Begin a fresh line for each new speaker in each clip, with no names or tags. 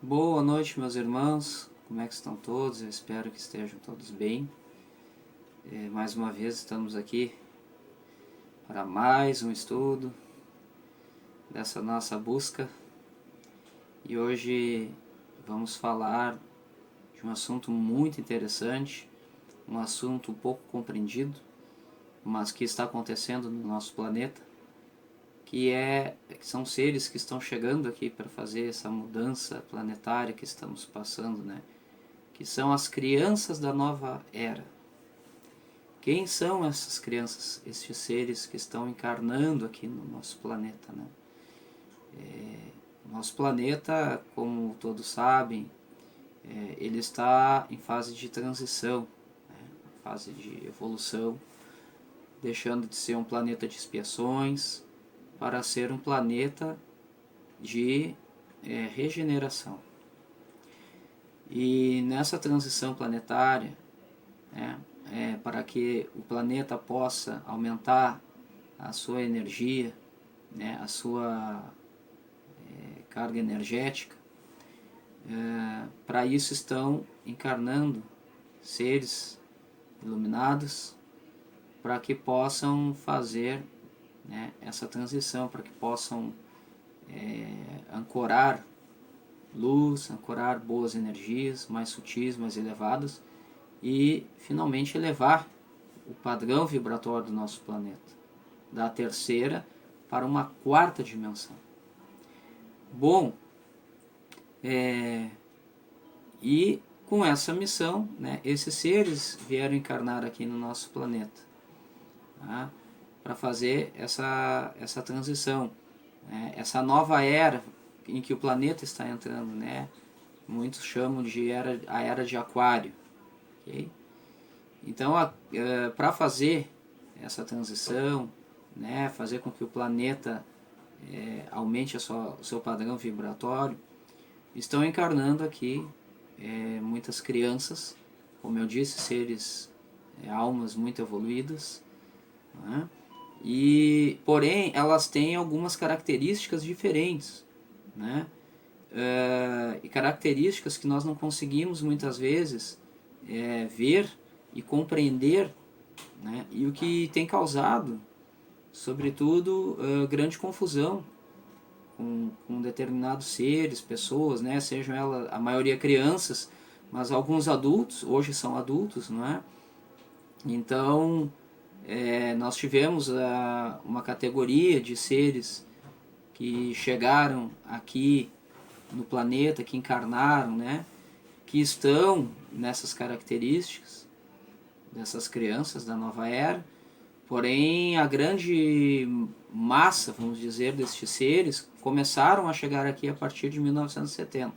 Boa noite, meus irmãos. Como é que estão todos? Eu espero que estejam todos bem. Mais uma vez estamos aqui para mais um estudo dessa nossa busca. E hoje vamos falar de um assunto muito interessante, um assunto pouco compreendido, mas que está acontecendo no nosso planeta, que são seres que estão chegando aqui para fazer essa mudança planetária que estamos passando, né? Que são as crianças da nova era. Quem são essas crianças, esses seres que estão encarnando aqui no nosso planeta, né? Nosso planeta, como todos sabem, ele está em fase de transição, né? Fase de evolução, deixando de ser um planeta de expiações para ser um planeta de regeneração. E nessa transição planetária, né, para que o planeta possa aumentar a sua energia, né, a sua carga energética, para isso estão encarnando seres iluminados para que possam fazer, né, essa transição, para que possam ancorar luz, ancorar boas energias mais sutis, mais elevadas e finalmente elevar o padrão vibratório do nosso planeta, da terceira para uma quarta dimensão. Bom, e com essa missão, né, esses seres vieram encarnar aqui no nosso planeta, tá? Para fazer essa transição, né, essa nova era em que o planeta está entrando, né? Muitos chamam de a era de Aquário. Okay? Então, para fazer essa transição, né, fazer com que o planeta aumente o seu padrão vibratório, estão encarnando aqui muitas crianças, como eu disse, seres, almas muito evoluídas, né? E porém elas têm algumas características diferentes, né? E características que nós não conseguimos muitas vezes ver e compreender, né? E o que tem causado, sobretudo, grande confusão com determinados seres, pessoas, né? Sejam elas, a maioria crianças, mas alguns adultos, hoje são adultos, não é? Então, nós tivemos uma categoria de seres que chegaram aqui no planeta, que encarnaram, né? Que estão nessas características dessas crianças da nova era. Porém, a grande massa, vamos dizer, destes seres começaram a chegar aqui a partir de 1970,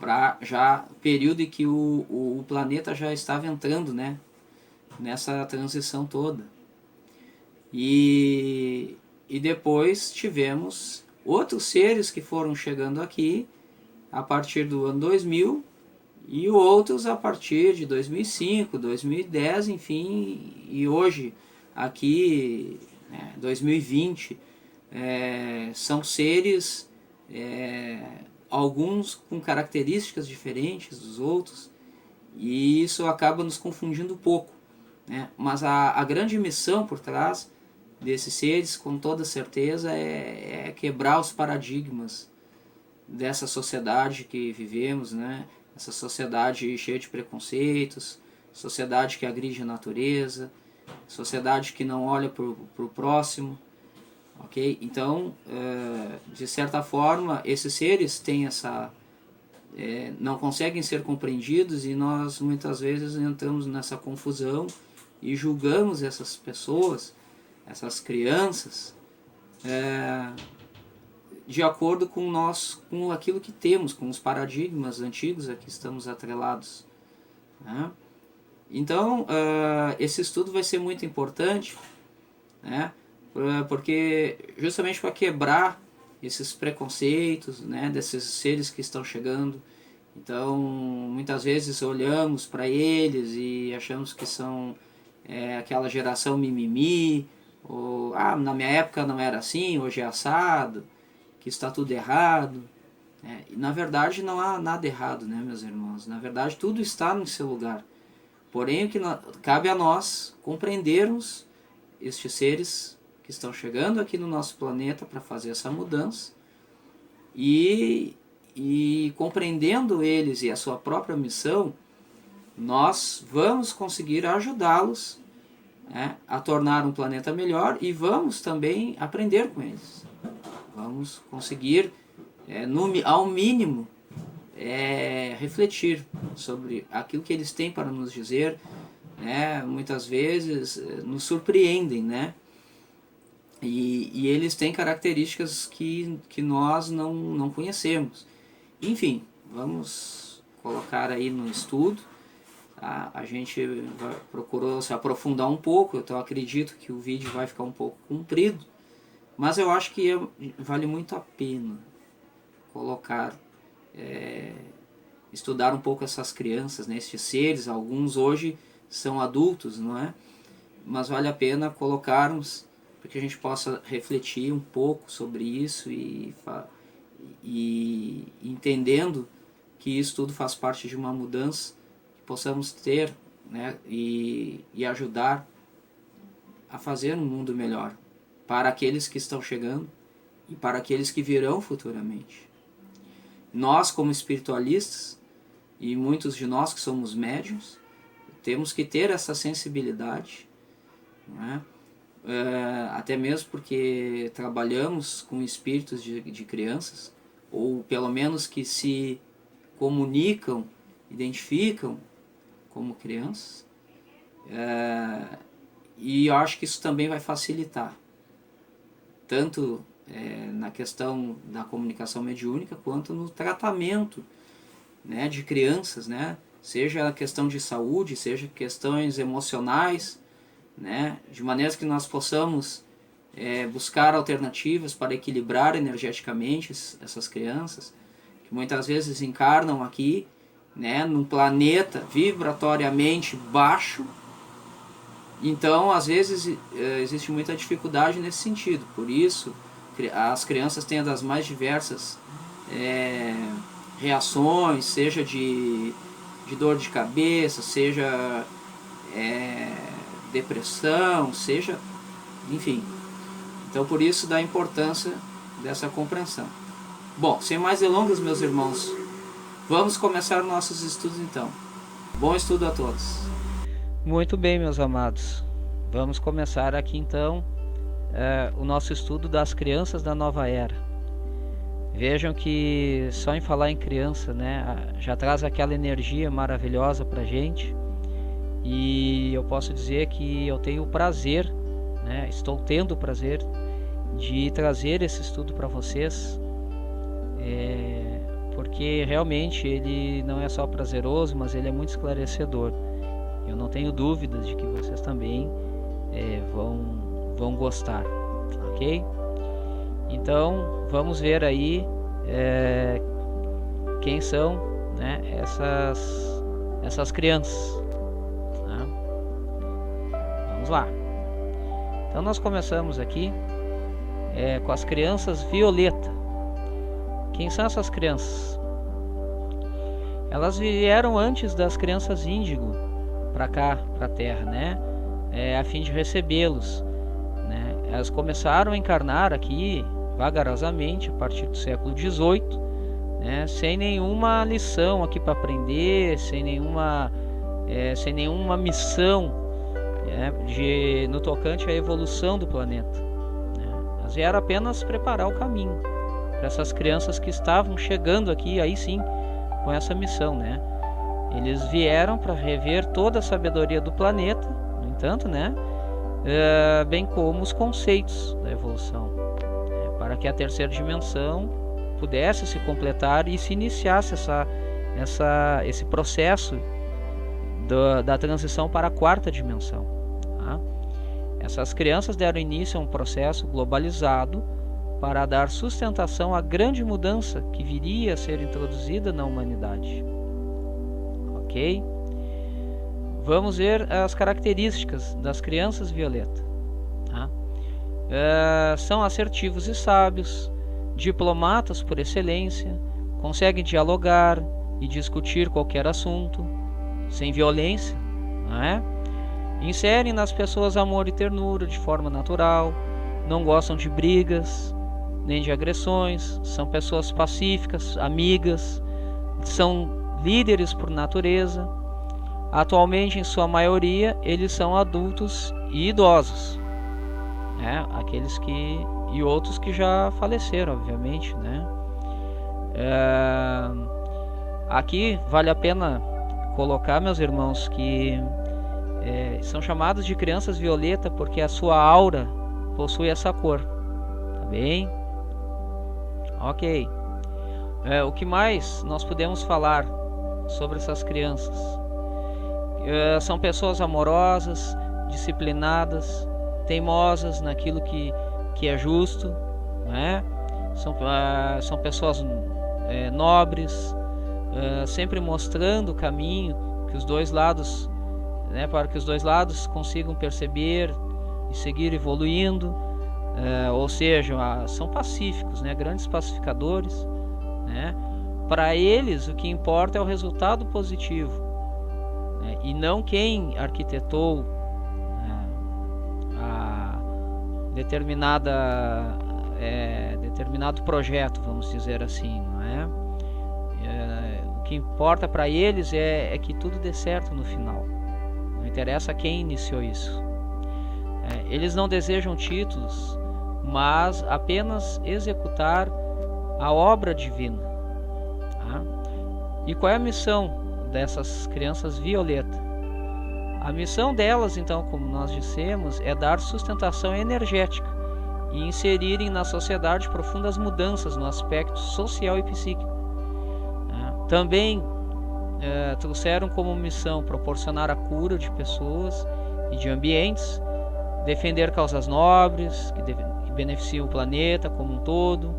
para já período em que o planeta já estava entrando, né, nessa transição toda. E depois tivemos outros seres que foram chegando aqui a partir do ano 2000 e outros a partir de 2005, 2010, enfim, e hoje aqui, né, 2020, são seres, alguns com características diferentes dos outros, e isso acaba nos confundindo um pouco, né? Mas a grande missão por trás desses seres, com toda certeza, é quebrar os paradigmas dessa sociedade que vivemos, né? Essa sociedade cheia de preconceitos, sociedade que agride a natureza, sociedade que não olha para o próximo, ok? Então, de certa forma, esses seres têm não conseguem ser compreendidos e nós muitas vezes entramos nessa confusão e julgamos essas pessoas, essas crianças, de acordo com aquilo que temos, com os paradigmas antigos a que estamos atrelados, né? Então, esse estudo vai ser muito importante, né? Porque justamente para quebrar esses preconceitos, né, desses seres que estão chegando. Então, muitas vezes olhamos para eles e achamos que são aquela geração mimimi, ou na minha época não era assim, hoje é assado, que está tudo errado, Na verdade não há nada errado, né, meus irmãos? Na verdade tudo está no seu lugar. Porém o que cabe a nós compreendermos estes seres que estão chegando aqui no nosso planeta para fazer essa mudança e compreendendo eles e a sua própria missão, nós vamos conseguir ajudá-los, né, a tornar um planeta melhor e vamos também aprender com eles. Vamos conseguir, ao mínimo, refletir sobre aquilo que eles têm para nos dizer, né? Muitas vezes nos surpreendem, né? E eles têm características que nós não conhecemos. Enfim, vamos colocar aí no estudo. Tá? A gente procurou se aprofundar um pouco, então acredito que o vídeo vai ficar um pouco comprido, mas eu acho que vale muito a pena colocar, estudar um pouco essas crianças, né, esses seres. Alguns hoje são adultos, não é? Mas vale a pena colocarmos para que a gente possa refletir um pouco sobre isso e entendendo que isso tudo faz parte de uma mudança que possamos ter, né, e ajudar a fazer um mundo melhor para aqueles que estão chegando e para aqueles que virão futuramente. Nós, como espiritualistas, e muitos de nós que somos médiuns, temos que ter essa sensibilidade, né? Até mesmo porque trabalhamos com espíritos de crianças, ou pelo menos que se comunicam, identificam como crianças, e eu acho que isso também vai facilitar, tanto na questão da comunicação mediúnica, quanto no tratamento, né, de crianças, né? Seja a questão de saúde, seja questões emocionais, né? De maneiras que nós possamos buscar alternativas para equilibrar energeticamente essas crianças, que muitas vezes encarnam aqui, né, num planeta vibratoriamente baixo. Então, às vezes, existe muita dificuldade nesse sentido. Por isso, as crianças têm das mais diversas reações, seja de dor de cabeça, seja depressão, seja, enfim. Então, por isso, da importância dessa compreensão. Bom, sem mais delongas, meus irmãos, vamos começar nossos estudos então. Bom estudo a todos.
Muito bem, meus amados. Vamos começar aqui então o nosso estudo das crianças da nova era. Vejam que só em falar em criança, né, já traz aquela energia maravilhosa pra gente. E eu posso dizer que eu tenho o prazer, né, estou tendo o prazer de trazer esse estudo para vocês, porque realmente ele não é só prazeroso, mas ele é muito esclarecedor. Eu não tenho dúvidas de que vocês também vão gostar, ok? Então vamos ver aí quem são, né, essas crianças, né? Vamos lá. Então nós começamos aqui com as crianças violeta. Quem são essas crianças? Elas vieram antes das crianças índigo para cá, para a Terra, né? A fim de recebê-los, né? Elas começaram a encarnar aqui vagarosamente a partir do século XVIII, né? Sem nenhuma lição aqui para aprender, sem nenhuma missão, né, no tocante à evolução do planeta, né? Elas vieram apenas preparar o caminho para essas crianças que estavam chegando aqui, aí sim, com essa missão, né? Eles vieram para rever toda a sabedoria do planeta, no entanto, né, bem como os conceitos da evolução, né, para que a terceira dimensão pudesse se completar e se iniciasse esse processo da transição para a quarta dimensão, tá? Essas crianças deram início a um processo globalizado para dar sustentação à grande mudança que viria a ser introduzida na humanidade. Ok? Vamos ver as características das crianças violeta, tá? São assertivos e sábios, diplomatas por excelência, conseguem dialogar e discutir qualquer assunto sem violência, não é? Inserem nas pessoas amor e ternura de forma natural, não gostam de brigas nem de agressões, são pessoas pacíficas, amigas, são líderes por natureza. Atualmente, em sua maioria, eles são adultos e idosos, né? Aqueles que e outros que já faleceram, obviamente, né? Aqui vale a pena colocar, meus irmãos, que são chamados de crianças violeta porque a sua aura possui essa cor, tá bem? Ok. O que mais nós podemos falar sobre essas crianças? São pessoas amorosas, disciplinadas, teimosas naquilo que é justo, né? São pessoas nobres, sempre mostrando o caminho que os dois lados, né, para que os dois lados consigam perceber e seguir evoluindo, ou seja, são pacíficos, né, grandes pacificadores, né? Para eles o que importa é o resultado positivo, né, e não quem arquitetou a determinado projeto, vamos dizer assim, não é? O que importa para eles é que tudo dê certo no final. Não interessa quem iniciou isso. Eles não desejam títulos, mas apenas executar a obra divina. Tá? E qual é a missão dessas crianças violeta? A missão delas, então, como nós dissemos, é dar sustentação energética e inserirem na sociedade profundas mudanças no aspecto social e psíquico. Também trouxeram como missão proporcionar a cura de pessoas e de ambientes, defender causas nobres que beneficiam o planeta como um todo,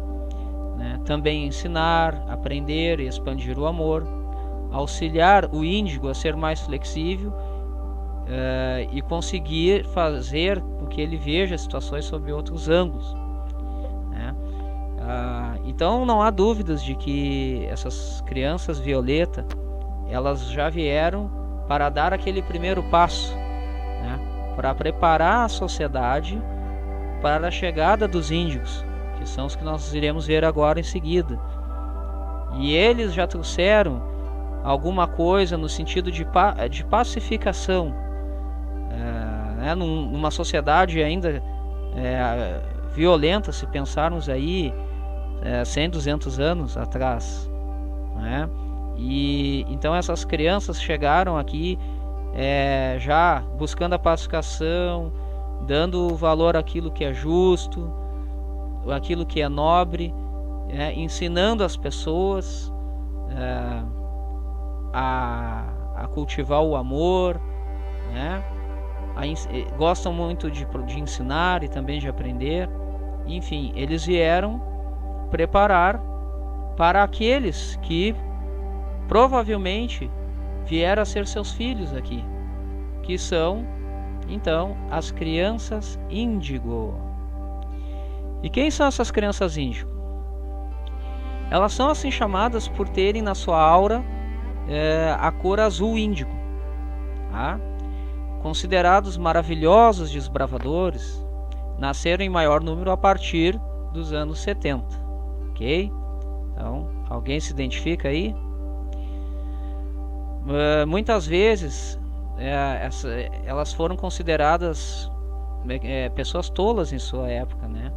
né? Também ensinar, aprender e expandir o amor, auxiliar o índigo a ser mais flexível e conseguir fazer com que ele veja situações sob outros ângulos, né? Então não há dúvidas de que essas crianças violeta, elas já vieram para dar aquele primeiro passo, né? Para preparar a sociedade para a chegada dos índigos, que são os que nós iremos ver agora em seguida. E eles já trouxeram alguma coisa no sentido de pacificação, né? Numa sociedade ainda violenta, se pensarmos aí 100, 200 anos atrás, né? E então essas crianças chegaram aqui já buscando a pacificação, dando valor àquilo que é justo, àquilo que é nobre, ensinando as pessoas a cultivar o amor, né? Gostam muito de ensinar e também de aprender. Enfim, eles vieram preparar para aqueles que provavelmente vieram a ser seus filhos aqui, que são então as crianças índigo. E quem são essas crianças índigo? Elas são assim chamadas por terem na sua aura a cor azul índigo, tá? Considerados maravilhosos desbravadores, nasceram em maior número a partir dos anos 70, ok? Então, alguém se identifica aí? Muitas vezes elas foram consideradas pessoas tolas em sua época, né?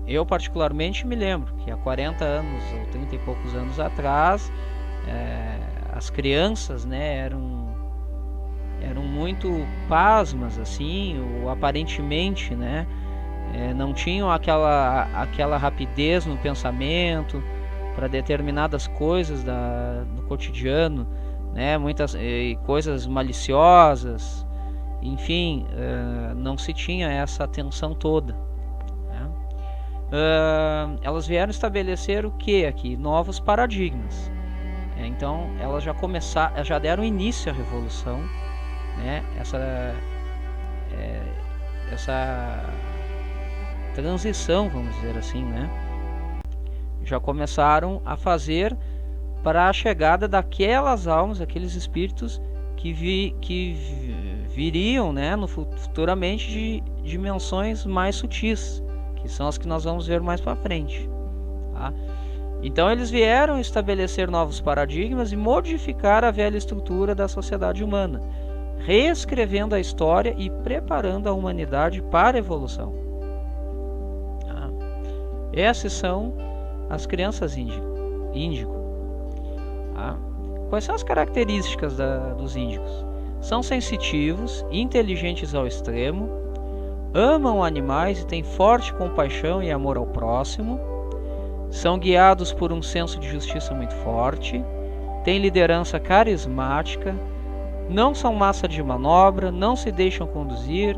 Eu particularmente me lembro que há 40 anos ou 30 e poucos anos atrás as crianças, né, eram muito pasmas assim, ou aparentemente, né, não tinham aquela rapidez no pensamento para determinadas coisas do cotidiano, né, muitas coisas maliciosas, enfim, não se tinha essa atenção toda, né? Elas vieram estabelecer o que aqui? Novos paradigmas. Então elas já deram início à revolução, né? Essa transição, vamos dizer assim, né? já começaram a fazer para a chegada daquelas almas, aqueles espíritos que viriam, né, futuramente de dimensões mais sutis, que são as que nós vamos ver mais para frente. Tá? Então eles vieram estabelecer novos paradigmas e modificar a velha estrutura da sociedade humana, reescrevendo a história e preparando a humanidade para a evolução. Tá? Essas são as crianças índigo. Tá? Quais são as características dos índicos? São sensitivos, inteligentes ao extremo, amam animais e têm forte compaixão e amor ao próximo, são guiados por um senso de justiça muito forte, têm liderança carismática, não são massa de manobra, não se deixam conduzir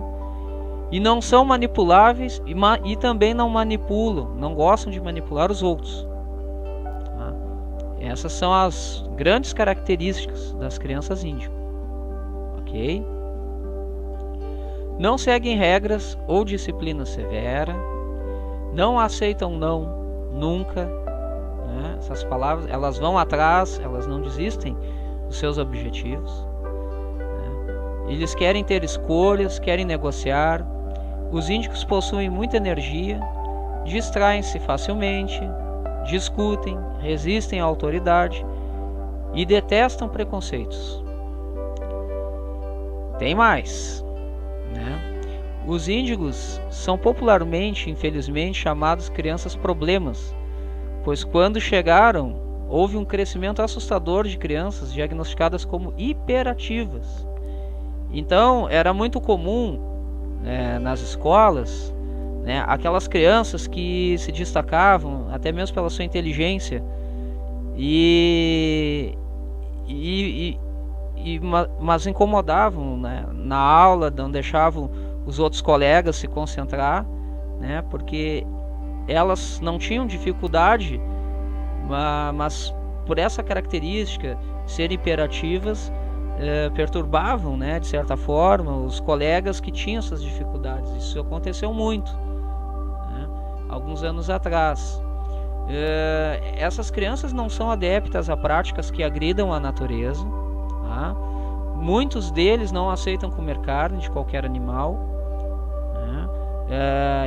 e não são manipuláveis e também não manipulam, não gostam de manipular os outros. Tá? Essas são as grandes características das crianças índigo. Ok? Não seguem regras ou disciplina severa, não aceitam não nunca, né? Essas palavras, elas vão atrás, elas não desistem dos seus objetivos, né? Eles querem ter escolhas, querem negociar. Os índicos possuem muita energia, distraem-se facilmente, discutem, resistem à autoridade e detestam preconceitos. Tem mais, né? Os índigos são popularmente, infelizmente, chamados crianças problemas, pois quando chegaram, houve um crescimento assustador de crianças diagnosticadas como hiperativas. Então, era muito comum, nas escolas, né, aquelas crianças que se destacavam, até mesmo pela sua inteligência, mas incomodavam, né, na aula, não deixavam os outros colegas se concentrar, né, porque elas não tinham dificuldade, mas por essa característica, serem hiperativas, perturbavam, né, de certa forma, os colegas que tinham essas dificuldades. Isso aconteceu muito, né, alguns anos atrás. Essas crianças não são adeptas a práticas que agridam a natureza. Tá? Muitos deles não aceitam comer carne de qualquer animal.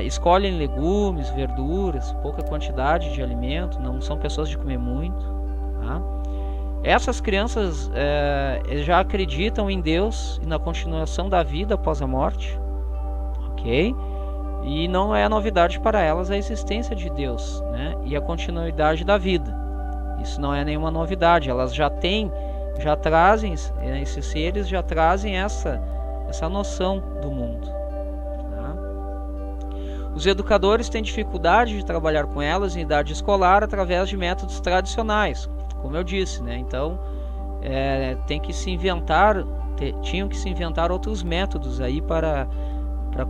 Escolhem legumes, verduras, pouca quantidade de alimento, não são pessoas de comer muito. Tá? Essas crianças já acreditam em Deus e na continuação da vida após a morte, ok? E não é novidade para elas a existência de Deus, né? E a continuidade da vida. Isso não é nenhuma novidade, elas já trazem, esses seres já trazem essa noção do mundo. Os educadores têm dificuldade de trabalhar com elas em idade escolar através de métodos tradicionais, como eu disse, né? Então, tinham que se inventar outros métodos aí para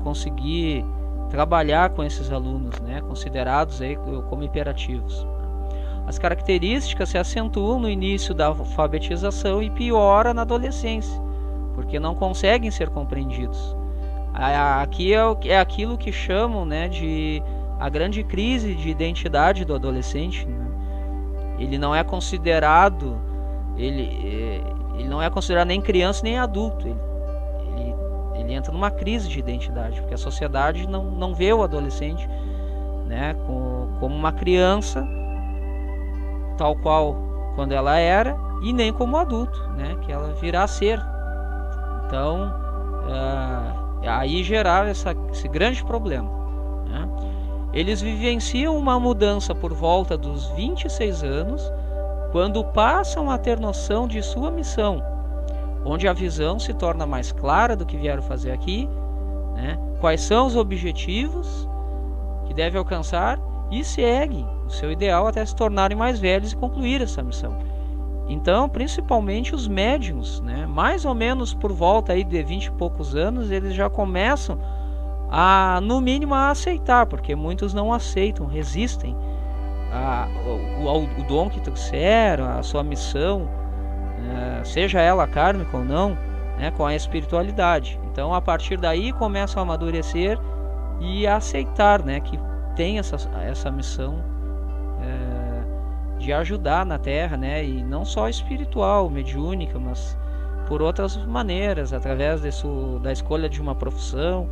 conseguir trabalhar com esses alunos, né? Considerados aí como hiperativos. As características se acentuam no início da alfabetização e piora na adolescência, porque não conseguem ser compreendidos. Aqui é aquilo que chamam, né, de a grande crise de identidade do adolescente, né? Ele não é considerado nem criança nem adulto. Ele entra numa crise de identidade, porque a sociedade não vê o adolescente, né, como uma criança tal qual quando ela era, e nem como adulto, né, que ela virá a ser. Então, aí gerar esse grande problema, né? Eles vivenciam uma mudança por volta dos 26 anos, quando passam a ter noção de sua missão, onde a visão se torna mais clara do que vieram fazer aqui, né? Quais são os objetivos que devem alcançar, e seguem o seu ideal até se tornarem mais velhos e concluir essa missão. Então, principalmente os médiuns, né, mais ou menos por volta aí de 20 e poucos anos, eles já começam no mínimo a aceitar, porque muitos não aceitam, resistem o dom que trouxeram, a sua missão, seja ela kármica ou não, né, com a espiritualidade. Então, a partir daí começam a amadurecer e a aceitar, né, que tem essa missão de ajudar na Terra, né? E não só espiritual, mediúnica, mas por outras maneiras, através da escolha de uma profissão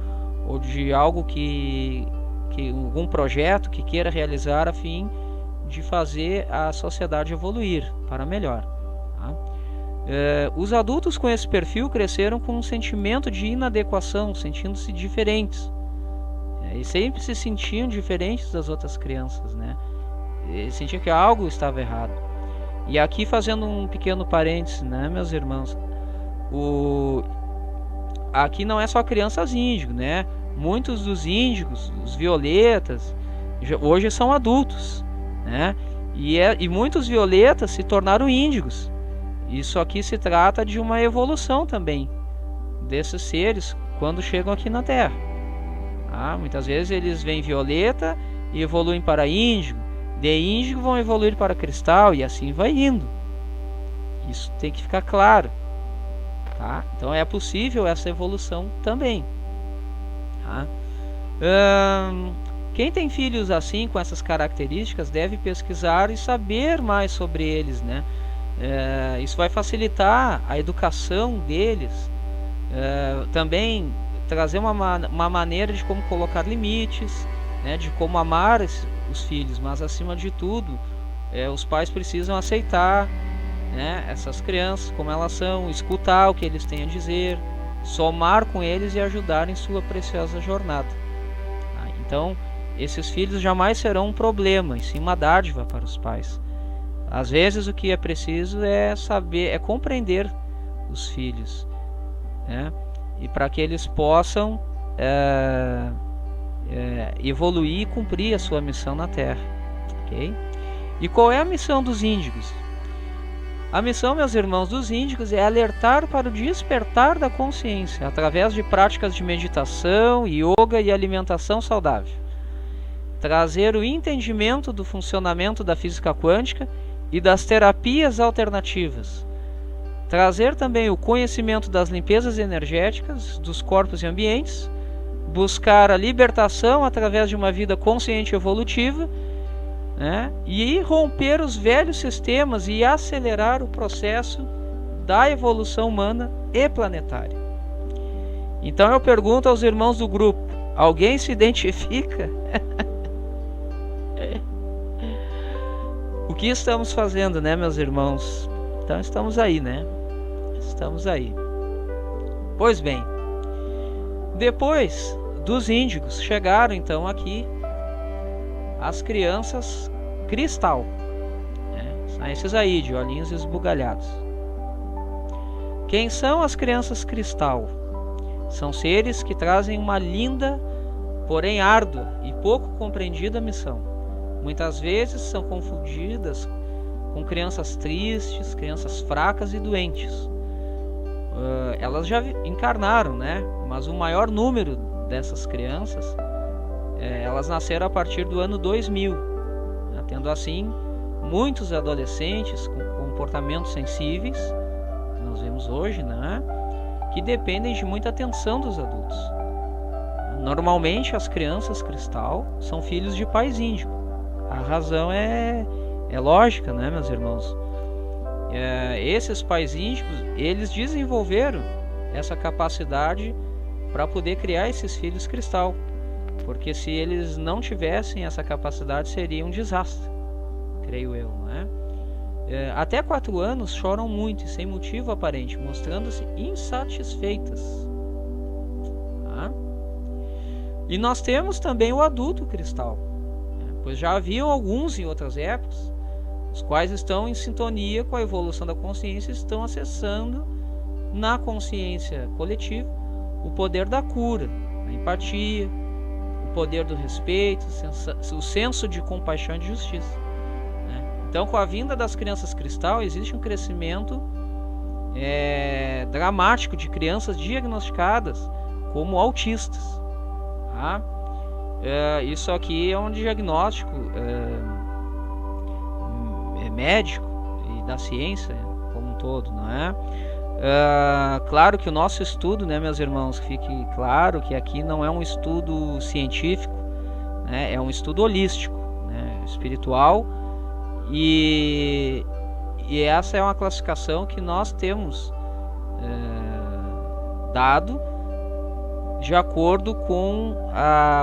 ou de algo que algum projeto que queira realizar a fim de fazer a sociedade evoluir para melhor. Tá? Os adultos com esse perfil cresceram com um sentimento de inadequação, sentindo-se diferentes. E sempre se sentiam diferentes das outras crianças, né? Eles sentiam que algo estava errado. E aqui, fazendo um pequeno parênteses, né, meus irmãos, aqui não é só crianças índigo, né? Muitos dos índigos, os violetas, hoje são adultos, né? E muitos violetas se tornaram índigos. Isso aqui se trata de uma evolução também desses seres quando chegam aqui na Terra. Muitas vezes eles vêm violeta e evoluem para índigo, de índigo vão evoluir para cristal e assim vai indo. Isso tem que ficar claro. Tá? Então é possível essa evolução também. Tá? Quem tem filhos assim, com essas características, deve pesquisar e saber mais sobre eles, né? Isso vai facilitar a educação deles. Também trazer uma maneira de como colocar limites, né? De como amar os filhos, mas acima de tudo, os pais precisam aceitar, né, essas crianças como elas são, escutar o que eles têm a dizer, somar com eles e ajudar em sua preciosa jornada. Então, esses filhos jamais serão um problema, e sim uma dádiva para os pais. Às vezes o que é preciso é compreender os filhos, né, e para que eles possam evoluir e cumprir a sua missão na Terra. Okay? E qual é a missão dos índigos? A missão, meus irmãos, dos índigos é alertar para o despertar da consciência através de práticas de meditação, yoga e alimentação saudável. Trazer o entendimento do funcionamento da física quântica e das terapias alternativas. Trazer também o conhecimento das limpezas energéticas dos corpos e ambientes. Buscar a libertação através de uma vida consciente e evolutiva, né? E romper os velhos sistemas e acelerar o processo da evolução humana e planetária. Então eu pergunto aos irmãos do grupo: alguém se identifica? O que estamos fazendo, né, meus irmãos? Então estamos aí, né? Estamos aí. Pois bem, depois dos índigos chegaram então aqui as crianças cristal, né? São esses aí, de olhinhos esbugalhados. Quem são as crianças cristal? São seres que trazem uma linda, porém árdua e pouco compreendida missão. Muitas vezes são confundidas com crianças tristes, crianças fracas e doentes. Elas já encarnaram, né? Mas o maior número dessas crianças, elas nasceram a partir do ano 2000, né? Tendo assim muitos adolescentes com comportamentos sensíveis, que nós vemos hoje, né? Que dependem de muita atenção dos adultos. Normalmente as crianças cristal são filhos de pais índigos. A razão é lógica, né, meus irmãos? Esses pais índigos, eles desenvolveram essa capacidade para poder criar esses filhos cristal, porque se eles não tivessem essa capacidade seria um desastre, creio eu, né? Até 4 anos choram muito e sem motivo aparente, mostrando-se insatisfeitas. Tá? E nós temos também o adulto cristal, pois já haviam alguns em outras épocas, os quais estão em sintonia com a evolução da consciência e estão acessando na consciência coletiva o poder da cura, a empatia, o poder do respeito, o senso de compaixão e de justiça. Então, com a vinda das crianças cristal, existe um crescimento dramático de crianças diagnosticadas como autistas. Tá? Isso aqui é um diagnóstico médico e da ciência como um todo, não é? Claro que o nosso estudo, né, meus irmãos, fique claro que aqui não é um estudo científico, né, é um estudo holístico, né, espiritual E essa é uma classificação que nós temos dado de acordo com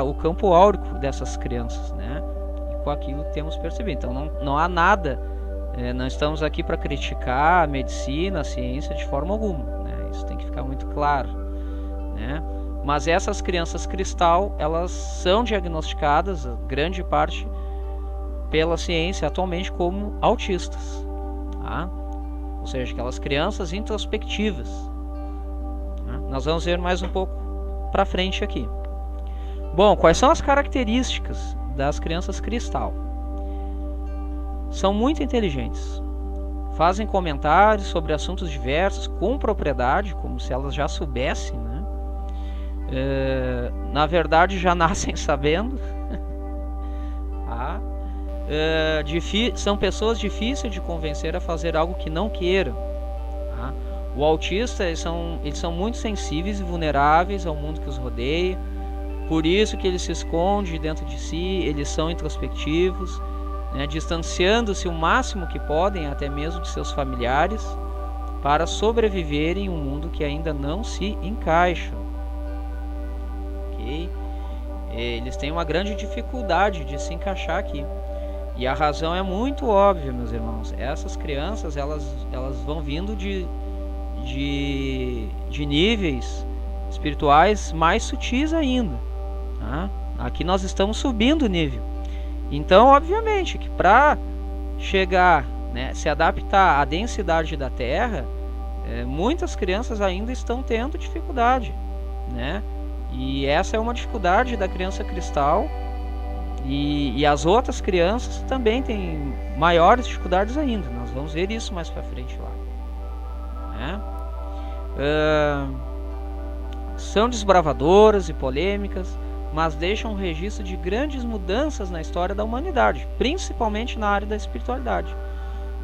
o campo áurico dessas crianças, né? E com aquilo que temos percebido. Então não há nada, não estamos aqui para criticar a medicina, a ciência de forma alguma, né? Isso tem que ficar muito claro, né? Mas essas crianças cristal, elas são diagnosticadas, a grande parte, pela ciência atualmente como autistas, tá? Ou seja, aquelas crianças introspectivas, né? Nós vamos ver mais um pouco para frente aqui. Bom, quais são as características das crianças cristal? São muito inteligentes, fazem comentários sobre assuntos diversos com propriedade, como se elas já soubessem, né? Na verdade já nascem sabendo. Tá? São pessoas difíceis de convencer a fazer algo que não queiram. Tá? O autista, eles são muito sensíveis e vulneráveis ao mundo que os rodeia, por isso que eles se escondem dentro de si, eles são introspectivos, né, distanciando-se o máximo que podem, até mesmo de seus familiares, para sobreviverem em um mundo que ainda não se encaixa. Okay? Eles têm uma grande dificuldade de se encaixar aqui. E a razão é muito óbvia, meus irmãos. Essas crianças, elas vão vindo de níveis espirituais mais sutis ainda. Tá? Aqui nós estamos subindo o nível. Então, obviamente, que para chegar, né, se adaptar à densidade da Terra, muitas crianças ainda estão tendo dificuldade, né? E essa é uma dificuldade da criança cristal. E as outras crianças também têm maiores dificuldades ainda. Nós vamos ver isso mais para frente lá, né? São desbravadoras e polêmicas, mas deixam um registro de grandes mudanças na história da humanidade, principalmente na área da espiritualidade.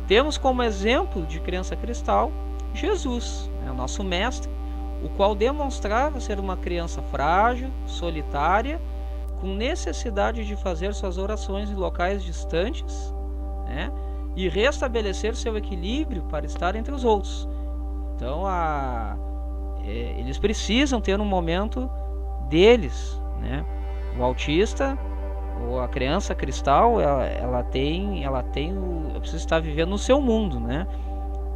Temos como exemplo de criança cristal Jesus, né, o nosso mestre, o qual demonstrava ser uma criança frágil, solitária, com necessidade de fazer suas orações em locais distantes, né, e restabelecer seu equilíbrio para estar entre os outros. Então eles precisam ter um momento deles, né? O autista ou a criança cristal, ela precisa estar vivendo no seu mundo, né?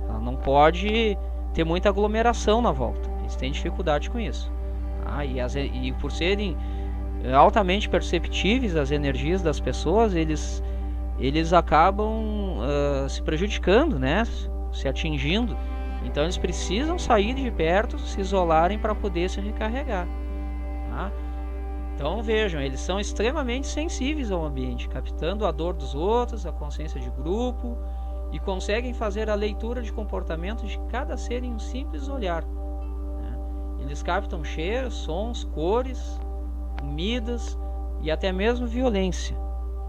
Ela não pode ter muita aglomeração na volta. Eles têm dificuldade com isso. E por serem altamente perceptíveis as energias das pessoas, eles acabam se prejudicando, né? Se atingindo. Então eles precisam sair de perto, se isolarem para poder se recarregar. Tá? Então vejam, eles são extremamente sensíveis ao ambiente, captando a dor dos outros, a consciência de grupo, e conseguem fazer a leitura de comportamento de cada ser em um simples olhar. Né? Eles captam cheiros, sons, cores, comidas e até mesmo violência.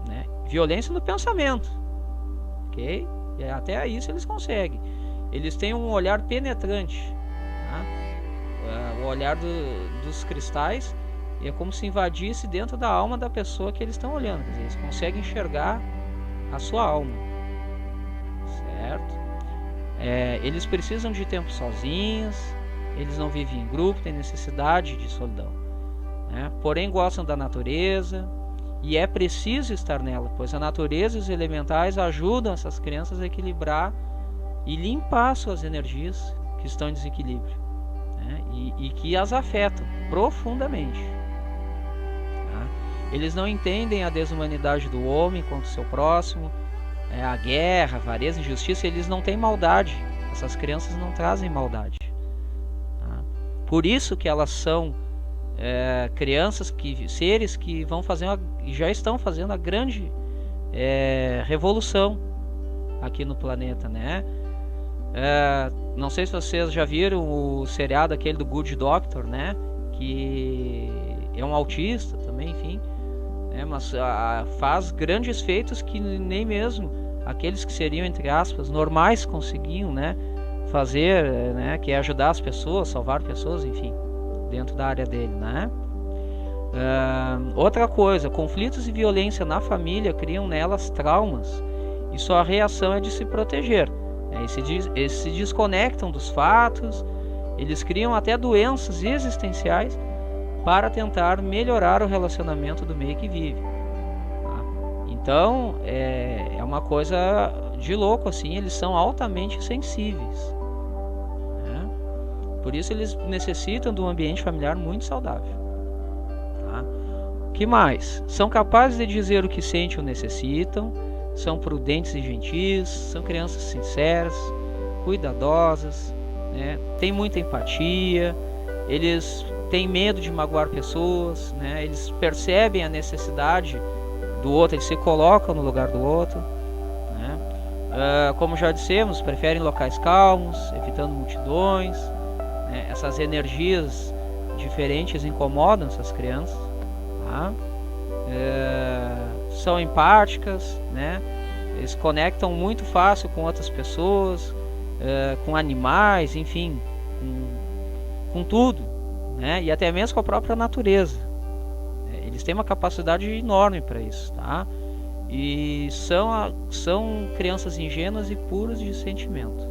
Né? Violência no pensamento. Ok? E até isso eles conseguem. Eles têm um olhar penetrante. Tá? O olhar dos cristais é como se invadisse dentro da alma da pessoa que eles estão olhando. Quer dizer, eles conseguem enxergar a sua alma. Certo? Eles precisam de tempo sozinhos. Eles não vivem em grupo, têm necessidade de solidão. Né? Porém gostam da natureza. E é preciso estar nela, pois a natureza e os elementais ajudam essas crianças a equilibrar e limpar suas energias que estão em desequilíbrio, né? e que as afetam profundamente. Tá? Eles não entendem a desumanidade do homem contra o seu próximo, a guerra, a avareza, a injustiça. Eles não têm maldade. Essas crianças não trazem maldade. Tá? Por isso que elas são crianças, seres que vão fazer já estão fazendo a grande revolução aqui no planeta, né? Não sei se vocês já viram o seriado aquele do Good Doctor, né? Que é um autista também, enfim, né? Mas faz grandes feitos que nem mesmo aqueles que seriam, entre aspas, normais conseguiam, né? Fazer, né? Que é ajudar as pessoas, salvar pessoas, enfim, dentro da área dele, né? Outra coisa, conflitos e violência na família criam nelas traumas e sua reação é de se proteger. Eles se desconectam dos fatos, eles criam até doenças existenciais para tentar melhorar o relacionamento do meio que vive. Tá? Então, é uma coisa de louco, assim, eles são altamente sensíveis. Né? Por isso eles necessitam de um ambiente familiar muito saudável. Tá? O que mais? São capazes de dizer o que sentem ou necessitam, são prudentes e gentis, são crianças sinceras, cuidadosas, né? Têm muita empatia, eles têm medo de magoar pessoas, né? Eles percebem a necessidade do outro, eles se colocam no lugar do outro, né? Como já dissemos, preferem locais calmos, evitando multidões, né? Essas energias diferentes incomodam essas crianças, tá? São empáticas, né? Eles conectam muito fácil com outras pessoas, com animais, enfim, com tudo, né? E até mesmo com a própria natureza. Eles têm uma capacidade enorme para isso, tá? E são crianças ingênuas e puras de sentimento.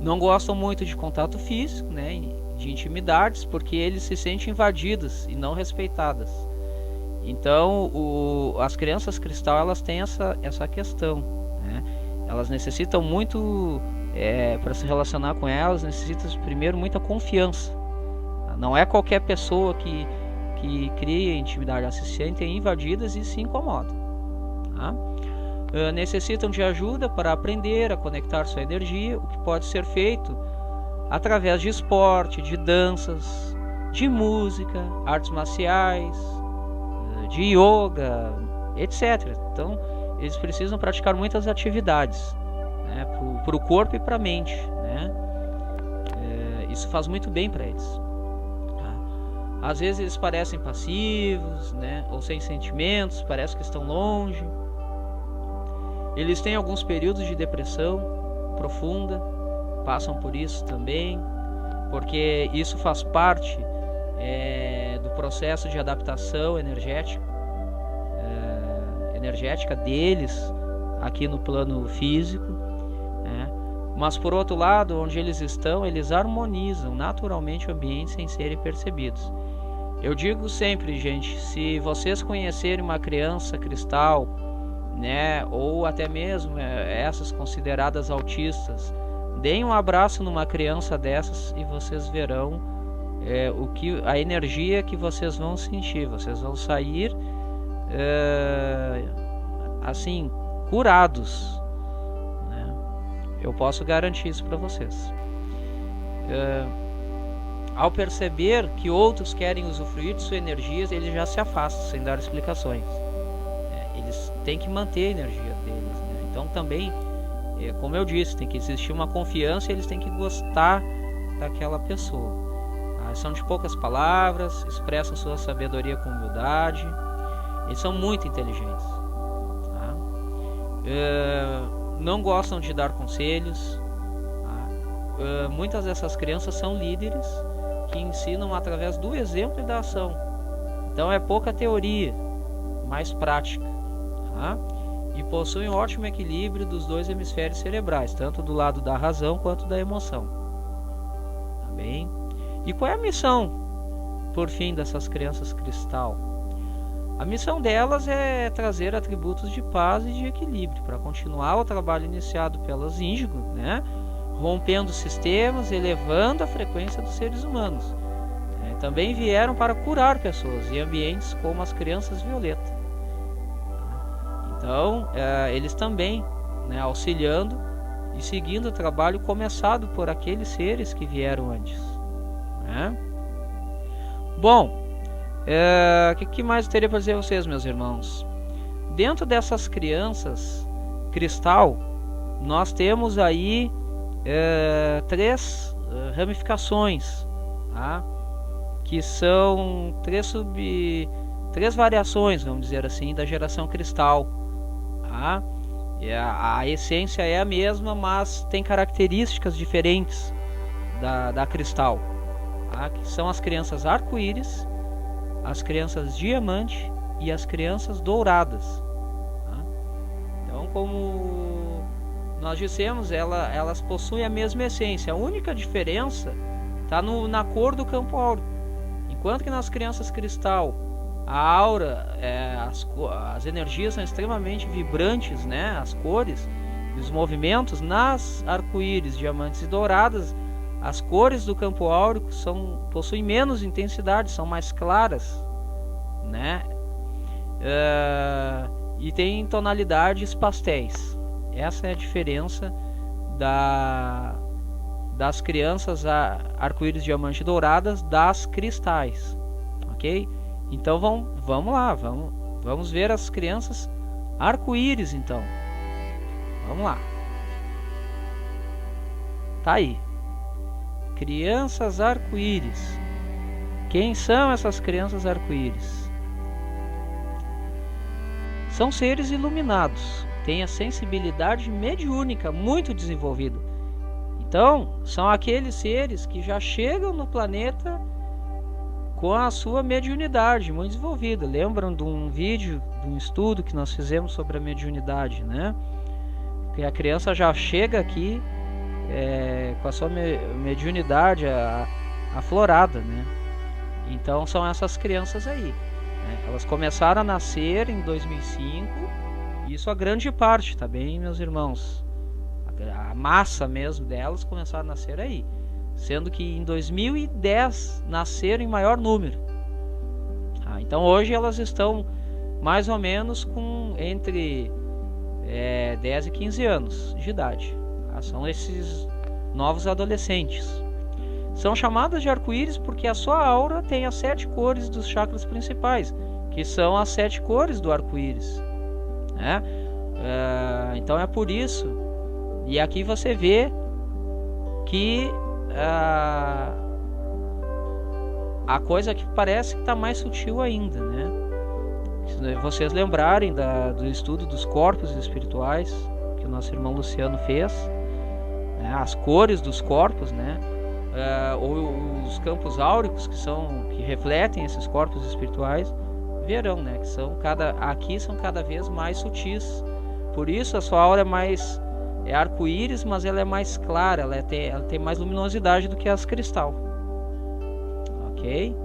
Não gostam muito de contato físico, né? De intimidades, porque eles se sentem invadidas e não respeitadas. Então, as crianças cristal, elas têm essa questão, né? Elas necessitam muito, para se relacionar com elas, necessitam primeiro muita confiança. Não é qualquer pessoa que cria intimidade, elas se sentem invadidas e se incomodam. Tá? Necessitam de ajuda para aprender a conectar sua energia, o que pode ser feito através de esporte, de danças, de música, artes marciais, de yoga, etc. Então, eles precisam praticar muitas atividades, né, para o corpo e para a mente, né? Isso faz muito bem para eles. Tá? Às vezes eles parecem passivos, né, ou sem sentimentos, parece que estão longe. Eles têm alguns períodos de depressão profunda, passam por isso também, porque isso faz parte do processo de adaptação energética deles aqui no plano físico, né? Mas por outro lado, onde eles estão, eles harmonizam naturalmente o ambiente sem serem percebidos. Eu digo sempre, gente, se vocês conhecerem uma criança cristal, né, ou até mesmo essas consideradas autistas, deem um abraço numa criança dessas e vocês verão a energia que vocês vão sentir. Vocês vão sair assim, curados, né? Eu posso garantir isso para vocês. Ao perceber que outros querem usufruir de sua energia, eles já se afastam sem dar explicações. Eles têm que manter a energia deles, né? Então também, como eu disse, tem que existir uma confiança e eles têm que gostar daquela pessoa. São de poucas palavras, expressam sua sabedoria com humildade, eles são muito inteligentes. Tá? Não gostam de dar conselhos. Tá? Muitas dessas crianças são líderes que ensinam através do exemplo e da ação. Então é pouca teoria, mais prática. Tá? E possuem um ótimo equilíbrio dos dois hemisférios cerebrais, tanto do lado da razão quanto da emoção. Tá bem? E qual é a missão, por fim, dessas crianças cristal? A missão delas é trazer atributos de paz e de equilíbrio para continuar o trabalho iniciado pelas Índigo, né? Rompendo sistemas, elevando a frequência dos seres humanos. Também vieram para curar pessoas em ambientes como as crianças violeta. Então, eles também, né, auxiliando e seguindo o trabalho começado por aqueles seres que vieram antes. Né? Bom, o que mais eu teria para dizer a vocês, meus irmãos? Dentro dessas crianças cristal, nós temos aí 3 ramificações, tá? Que são 3 variações, vamos dizer assim, da geração cristal. Tá? A essência é a mesma, mas tem características diferentes da cristal. Tá? Que são as crianças arco-íris, as crianças diamante e as crianças douradas. Tá? como nós dissemos, elas possuem a mesma essência. A única diferença está na cor do campo áurico. Enquanto que nas crianças cristal a aura, as energias são extremamente vibrantes, né? As cores e os movimentos. Nas arco-íris, diamantes e douradas, as cores do campo áurico possuem menos intensidade, são mais claras, né? E tem tonalidades pastéis. Essa é a diferença das crianças arco-íris, diamante e douradas das cristais, ok? Então vamos lá, vamos ver as crianças arco-íris, então. Vamos lá. Tá aí. Crianças arco-íris. Quem são essas crianças arco-íris? São seres iluminados, têm a sensibilidade mediúnica muito desenvolvida. Então, são aqueles seres que já chegam no planeta com a sua mediunidade muito desenvolvida. Lembram de um vídeo, de um estudo que nós fizemos sobre a mediunidade, né? Que a criança já chega aqui com a sua mediunidade aflorada, né? Então são essas crianças aí, né? Elas começaram a nascer em 2005, isso a grande parte, tá bem, meus irmãos? A massa mesmo delas começaram a nascer aí, sendo que em 2010 nasceram em maior número. Então hoje elas estão mais ou menos com entre 10 e 15 anos de idade. São esses novos adolescentes. São chamadas de arco-íris porque a sua aura tem as 7 cores dos chakras principais, que são as 7 cores do arco-íris, né? Então é por isso. E aqui você vê que a coisa que parece que está mais sutil ainda, né? Se vocês lembrarem do estudo dos corpos espirituais que o nosso irmão Luciano fez, né? As cores dos corpos, né? Ou os campos áuricos que refletem esses corpos espirituais, verão, né? Que aqui são cada vez mais sutis. Por isso a sua aura é arco-íris, mas ela é mais clara, ela tem mais luminosidade do que as cristal. Ok?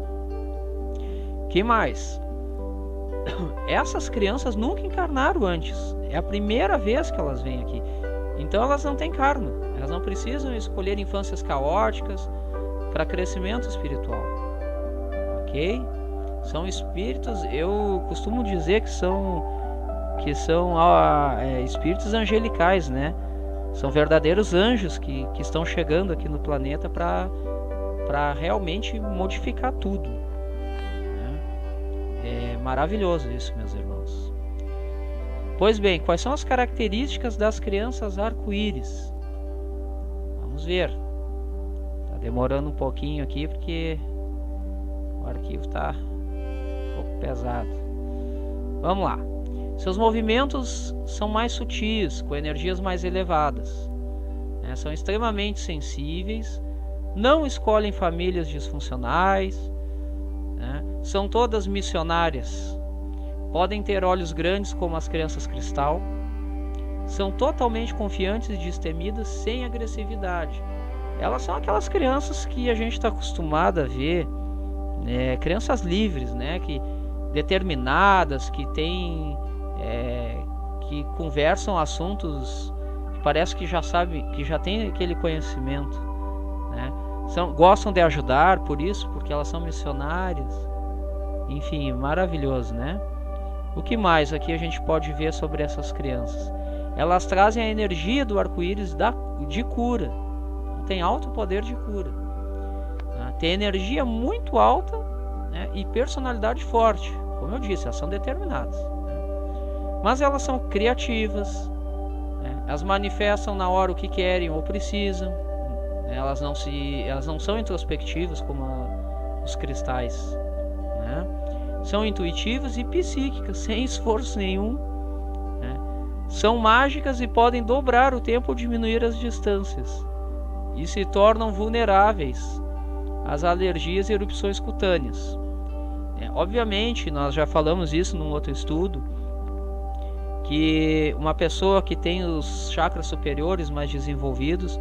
Que mais? Essas crianças nunca encarnaram antes. É a primeira vez que elas vêm aqui. Então elas não têm karma. Elas não precisam escolher infâncias caóticas para crescimento espiritual. Ok? São espíritos, eu costumo dizer que são espíritos angelicais, né? São verdadeiros anjos que estão chegando aqui no planeta para realmente modificar tudo, né? É maravilhoso isso, meus irmãos. Pois bem, quais são as características das crianças arco-íris? Vamos ver. Tá demorando um pouquinho aqui porque o arquivo tá um pouco pesado. Vamos lá. Seus movimentos são mais sutis, com energias mais elevadas, né? São extremamente sensíveis, não escolhem famílias disfuncionais, né? São todas missionárias, podem ter olhos grandes como as crianças cristal, são totalmente confiantes e destemidas sem agressividade. Elas são aquelas crianças que a gente está acostumado a ver, né? Crianças livres, né? Determinadas, que têm... que conversam assuntos que parece que já sabe, que já tem aquele conhecimento, né? Gostam de ajudar porque elas são missionárias. Enfim, maravilhoso, né? O que mais aqui a gente pode ver sobre essas crianças? Elas trazem a energia do arco-íris de cura. Tem alto poder de cura, né? Tem energia muito alta, né? E personalidade forte. Como eu disse, elas são determinadas, mas elas são criativas, né? Elas manifestam na hora o que querem ou precisam, né? Elas não são introspectivas como os cristais, né? São intuitivas e psíquicas, sem esforço nenhum, né? São mágicas e podem dobrar o tempo ou diminuir as distâncias, e se tornam vulneráveis às alergias e erupções cutâneas. Obviamente, nós já falamos isso num outro estudo, que uma pessoa que tem os chakras superiores mais desenvolvidos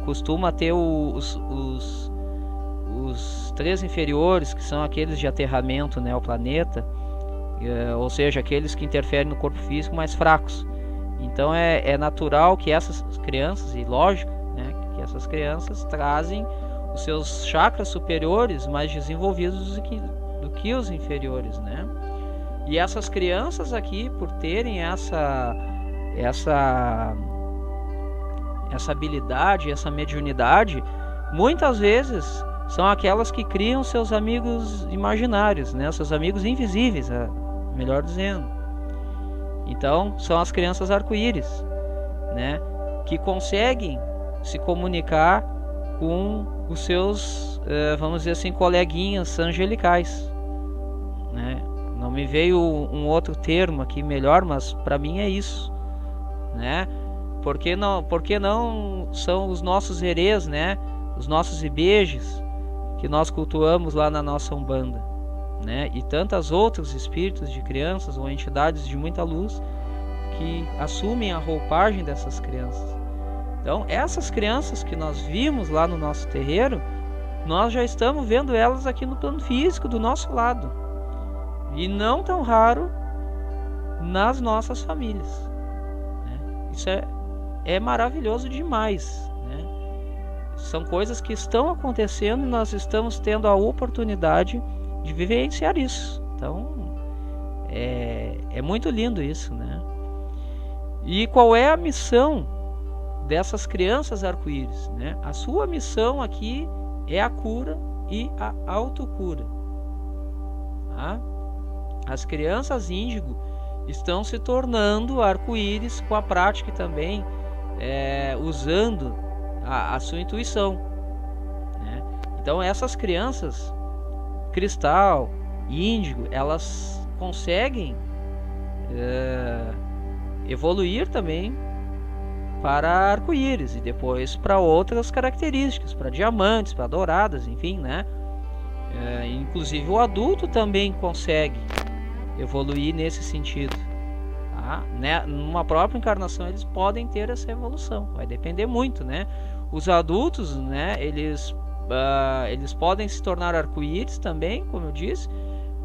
costuma ter os 3 inferiores, que são aqueles de aterramento, né, ao planeta, ou seja, aqueles que interferem no corpo físico, mais fracos. Então é natural que essas crianças, e lógico, né, que essas crianças trazem os seus chakras superiores mais desenvolvidos do que os inferiores, né? E essas crianças aqui, por terem essa habilidade, essa mediunidade, muitas vezes são aquelas que criam seus amigos imaginários, né? Seus amigos invisíveis, melhor dizendo. Então, são as crianças arco-íris, né? Que conseguem se comunicar com os seus, vamos dizer assim, coleguinhas angelicais, né? Não me veio um outro termo aqui melhor, mas para mim é isso, né? Porque não são os nossos herês, né? Os nossos ibejes que nós cultuamos lá na nossa Umbanda, né? E tantos outros espíritos de crianças ou entidades de muita luz que assumem a roupagem dessas crianças. Então, essas crianças que nós vimos lá no nosso terreiro, nós já estamos vendo elas aqui no plano físico do nosso lado. E não tão raro nas nossas famílias, né? Isso é maravilhoso demais, né? São coisas que estão acontecendo e nós estamos tendo a oportunidade de vivenciar isso. Então, é muito lindo isso, né? E qual é a missão dessas crianças arco-íris, né? A sua missão aqui é a cura e a autocura, tá? As crianças índigo estão se tornando arco-íris com a prática também, usando a sua intuição, né? Então essas crianças cristal e índigo, elas conseguem evoluir também para arco-íris e depois para outras características, para diamantes, para douradas, enfim, né? Inclusive o adulto também consegue evoluir nesse sentido, tá? Né? Numa própria encarnação eles podem ter essa evolução, vai depender muito, né? Os adultos, né, eles podem se tornar arco-íris também, como eu disse,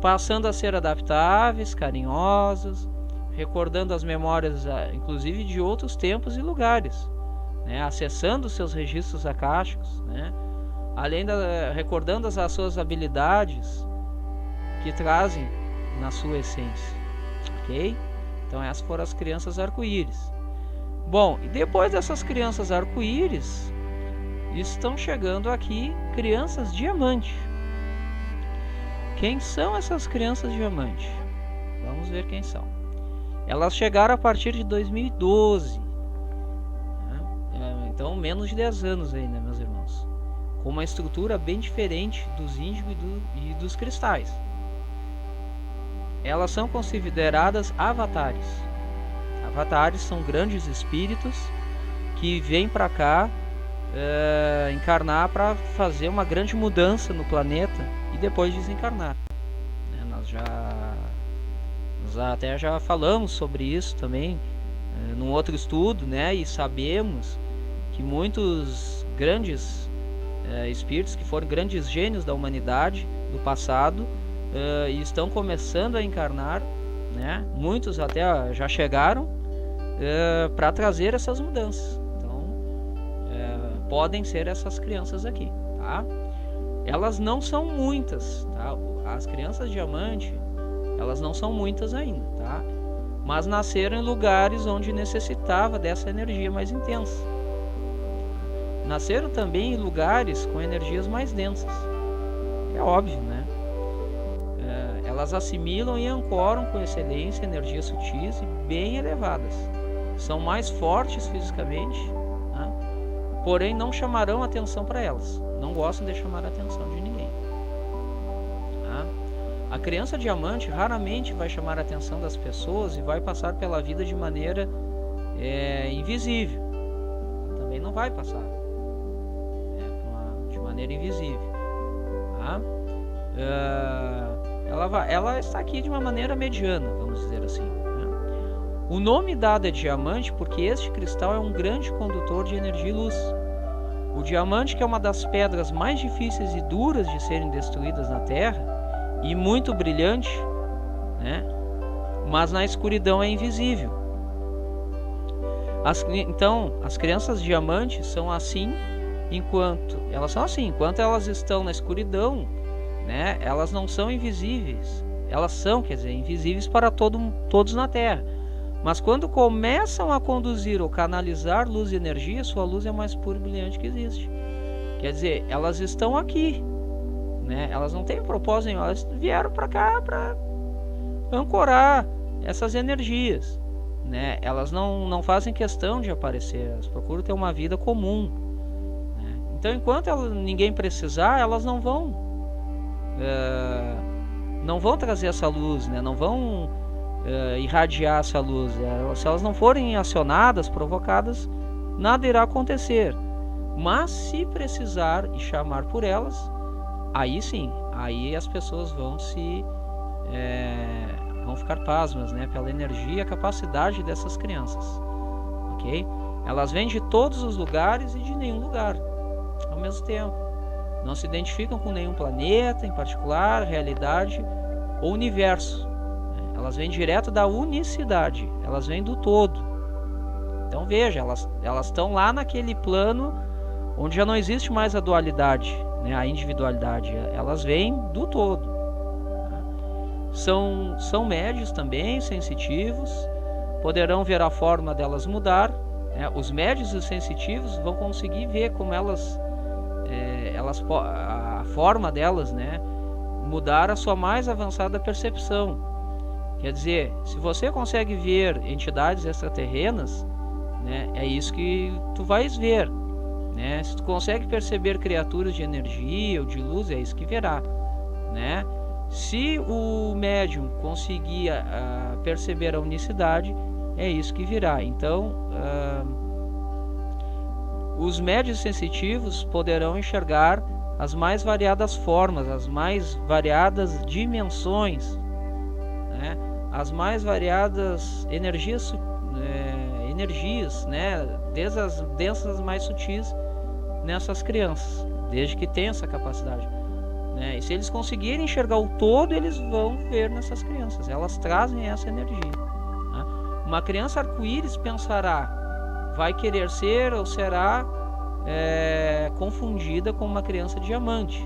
passando a ser adaptáveis, carinhosos, recordando as memórias, inclusive de outros tempos e lugares, né? Acessando os seus registros akáshicos, né? Além recordando as suas habilidades que trazem na sua essência, ok? Então essas foram as crianças arco-íris. Bom, e depois dessas crianças arco-íris, estão chegando aqui crianças diamante. Quem são essas crianças diamante? Vamos ver quem são. Elas chegaram a partir de 2012, né? Então menos de 10 anos aí, né, meus irmãos? Com uma estrutura bem diferente dos índigo e dos cristais. Elas são consideradas avatares. Avatares são grandes espíritos que vêm para cá encarnar para fazer uma grande mudança no planeta e depois desencarnar, né? Nós até já falamos sobre isso também num outro estudo, né? E sabemos que muitos grandes espíritos que foram grandes gênios da humanidade do passado e estão começando a encarnar, né? Muitos até já chegaram para trazer essas mudanças. Então podem ser essas crianças aqui, tá? Elas não são muitas, tá? As crianças diamante, elas não são muitas ainda, tá? Mas nasceram em lugares onde necessitava dessa energia mais intensa. Nasceram também em lugares com energias mais densas. É óbvio, né? Elas assimilam e ancoram com excelência energias sutis e bem elevadas. São mais fortes fisicamente, né? Porém não chamarão atenção para elas. Não gostam de chamar a atenção de ninguém. Tá? A criança diamante raramente vai chamar a atenção das pessoas e vai passar pela vida de maneira invisível. Também não vai passar de maneira invisível. Tá? Ela está aqui de uma maneira mediana, vamos dizer assim, né? O nome dado é diamante porque este cristal é um grande condutor de energia e luz. O diamante, que é uma das pedras mais difíceis e duras de serem destruídas na Terra, e muito brilhante, né? Mas na escuridão é invisível. Então, as crianças diamantes são assim enquanto elas estão na escuridão, né? Elas não são invisíveis. Elas são, invisíveis para todos na Terra. Mas quando começam a conduzir ou canalizar luz e energia, sua luz é a mais pura e brilhante que existe. Quer dizer, elas estão aqui, né? Elas não têm propósito nenhum, elas vieram para cá para ancorar essas energias, né? Elas não fazem questão de aparecer, elas procuram ter uma vida comum, né? Então, enquanto ninguém precisar, elas não vão trazer essa luz, né? Não vão irradiar essa luz. Se elas não forem acionadas, provocadas, nada irá acontecer. Mas se precisar e chamar por elas, aí sim, aí as pessoas vão ficar pasmas, né, pela energia e a capacidade dessas crianças, ok? Elas vêm de todos os lugares e de nenhum lugar ao mesmo tempo. Não se identificam com nenhum planeta em particular, realidade ou universo. Elas vêm direto da unicidade, elas vêm do todo. Então veja, elas estão lá naquele plano onde já não existe mais a dualidade, né, a individualidade. Elas vêm do todo. São médios também, sensitivos, poderão ver a forma delas mudar, né? Os médios e os sensitivos vão conseguir ver como a forma delas, né, mudar a sua mais avançada percepção. Quer dizer, se você consegue ver entidades extraterrenas, né, é isso que tu vais ver, né? Se tu consegue perceber criaturas de energia ou de luz, é isso que verá, né? Se o médium conseguir perceber a unicidade, é isso que virá. Então, os médios sensitivos poderão enxergar as mais variadas formas, as mais variadas dimensões, né? As mais variadas energias, né? Desde as densas mais sutis nessas crianças, desde que tenham essa capacidade, né? E se eles conseguirem enxergar o todo, eles vão ver nessas crianças, elas trazem essa energia, né? Uma criança arco-íris pensará, vai querer ser ou será confundida com uma criança diamante,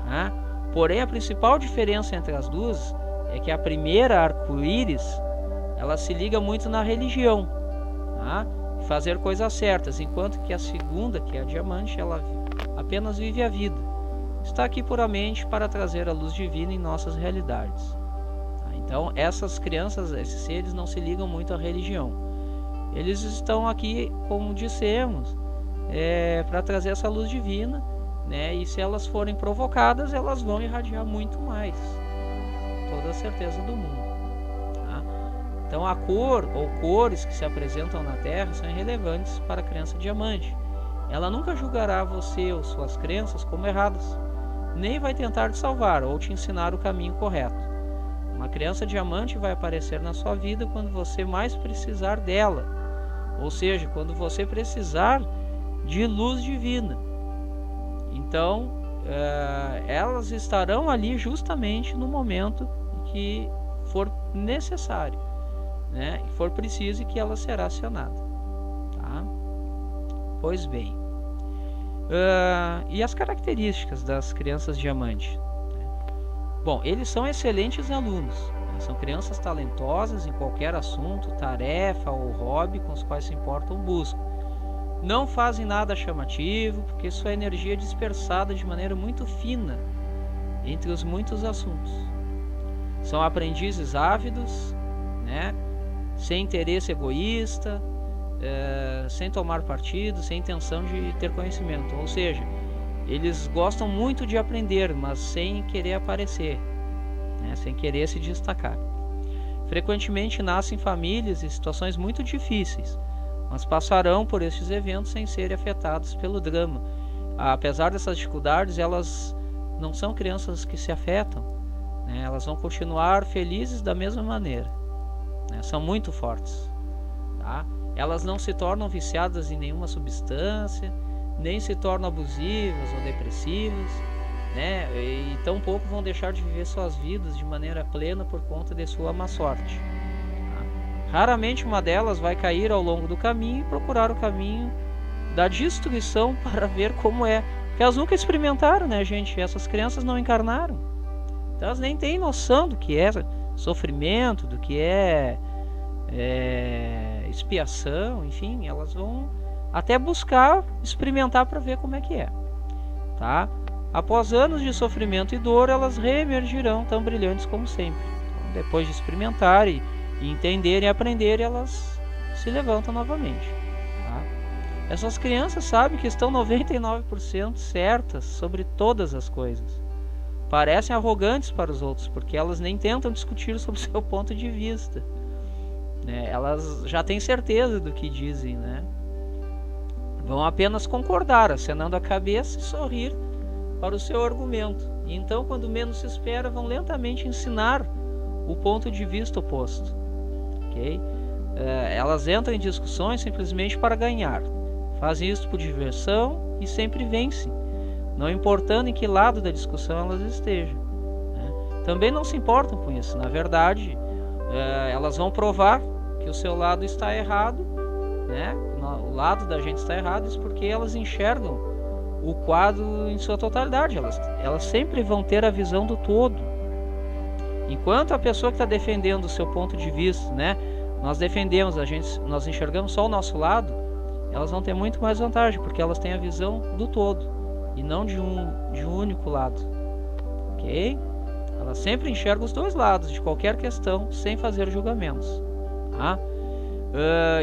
né? Porém, a principal diferença entre as duas é que a primeira arco-íris, ela se liga muito na religião, tá? Fazer coisas certas, enquanto que a segunda, que é a diamante, ela apenas vive a vida. Está aqui puramente para trazer a luz divina em nossas realidades, tá? Então, essas crianças, esses seres, não se ligam muito à religião. Eles estão aqui, como dissemos, para trazer essa luz divina, né? E se elas forem provocadas, elas vão irradiar muito mais. Toda a certeza do mundo, tá? Então a cor ou cores que se apresentam na Terra são irrelevantes para a criança diamante. Ela nunca julgará você ou suas crenças como erradas, nem vai tentar te salvar ou te ensinar o caminho correto. Uma criança diamante vai aparecer na sua vida quando você mais precisar dela, ou seja, quando você precisar de luz divina. Então elas estarão ali justamente no momento em que for necessário, né? E for preciso, e que ela será acionada, tá? Pois bem, e as características das crianças diamante, né? Bom, eles são excelentes alunos, né? São crianças talentosas em qualquer assunto, tarefa ou hobby com os quais se importam ou buscam. Não fazem nada chamativo, porque sua energia é dispersada de maneira muito fina entre os muitos assuntos. São aprendizes ávidos, né? Sem interesse egoísta, sem tomar partido, sem intenção de ter conhecimento. Ou seja, eles gostam muito de aprender, mas sem querer aparecer, né? Sem querer se destacar. Frequentemente nascem em famílias e situações muito difíceis, mas passarão por estes eventos sem serem afetados pelo drama. Apesar dessas dificuldades, elas não são crianças que se afetam, né? Elas vão continuar felizes da mesma maneira, né? São muito fortes, tá? Elas não se tornam viciadas em nenhuma substância, nem se tornam abusivas ou depressivas, né? E tampouco vão deixar de viver suas vidas de maneira plena por conta de sua má sorte, tá? Raramente uma delas vai cair ao longo do caminho e procurar o caminho da destruição para ver como é, porque elas nunca experimentaram, né, gente? Essas crianças não encarnaram, então elas nem têm noção do que é sofrimento, do que é expiação, enfim, elas vão até buscar experimentar para ver como é que é, tá? Após anos de sofrimento e dor, elas reemergirão tão brilhantes como sempre. Então, depois de experimentar e entender e aprender, elas se levantam novamente, tá? Essas crianças sabem que estão 99% certas sobre todas as coisas. Parecem arrogantes para os outros, porque elas nem tentam discutir sobre o seu ponto de vista, né? Elas já têm certeza do que dizem, né? Vão apenas concordar, acenando a cabeça e sorrir para o seu argumento. E então, quando menos se espera, vão lentamente ensinar o ponto de vista oposto, ok? Elas entram em discussões simplesmente para ganhar. Fazem isso por diversão e sempre vencem, não importando em que lado da discussão elas estejam, né? Também não se importam com isso. Na verdade, elas vão provar que o seu lado está errado, né? O lado da gente está errado, isso porque elas enxergam o quadro em sua totalidade. Elas sempre vão ter a visão do todo. Enquanto a pessoa que está defendendo o seu ponto de vista, né, nós defendemos, nós enxergamos só o nosso lado, elas vão ter muito mais vantagem, porque elas têm a visão do todo e não de um único lado, ok? Elas sempre enxergam os dois lados de qualquer questão sem fazer julgamentos, tá?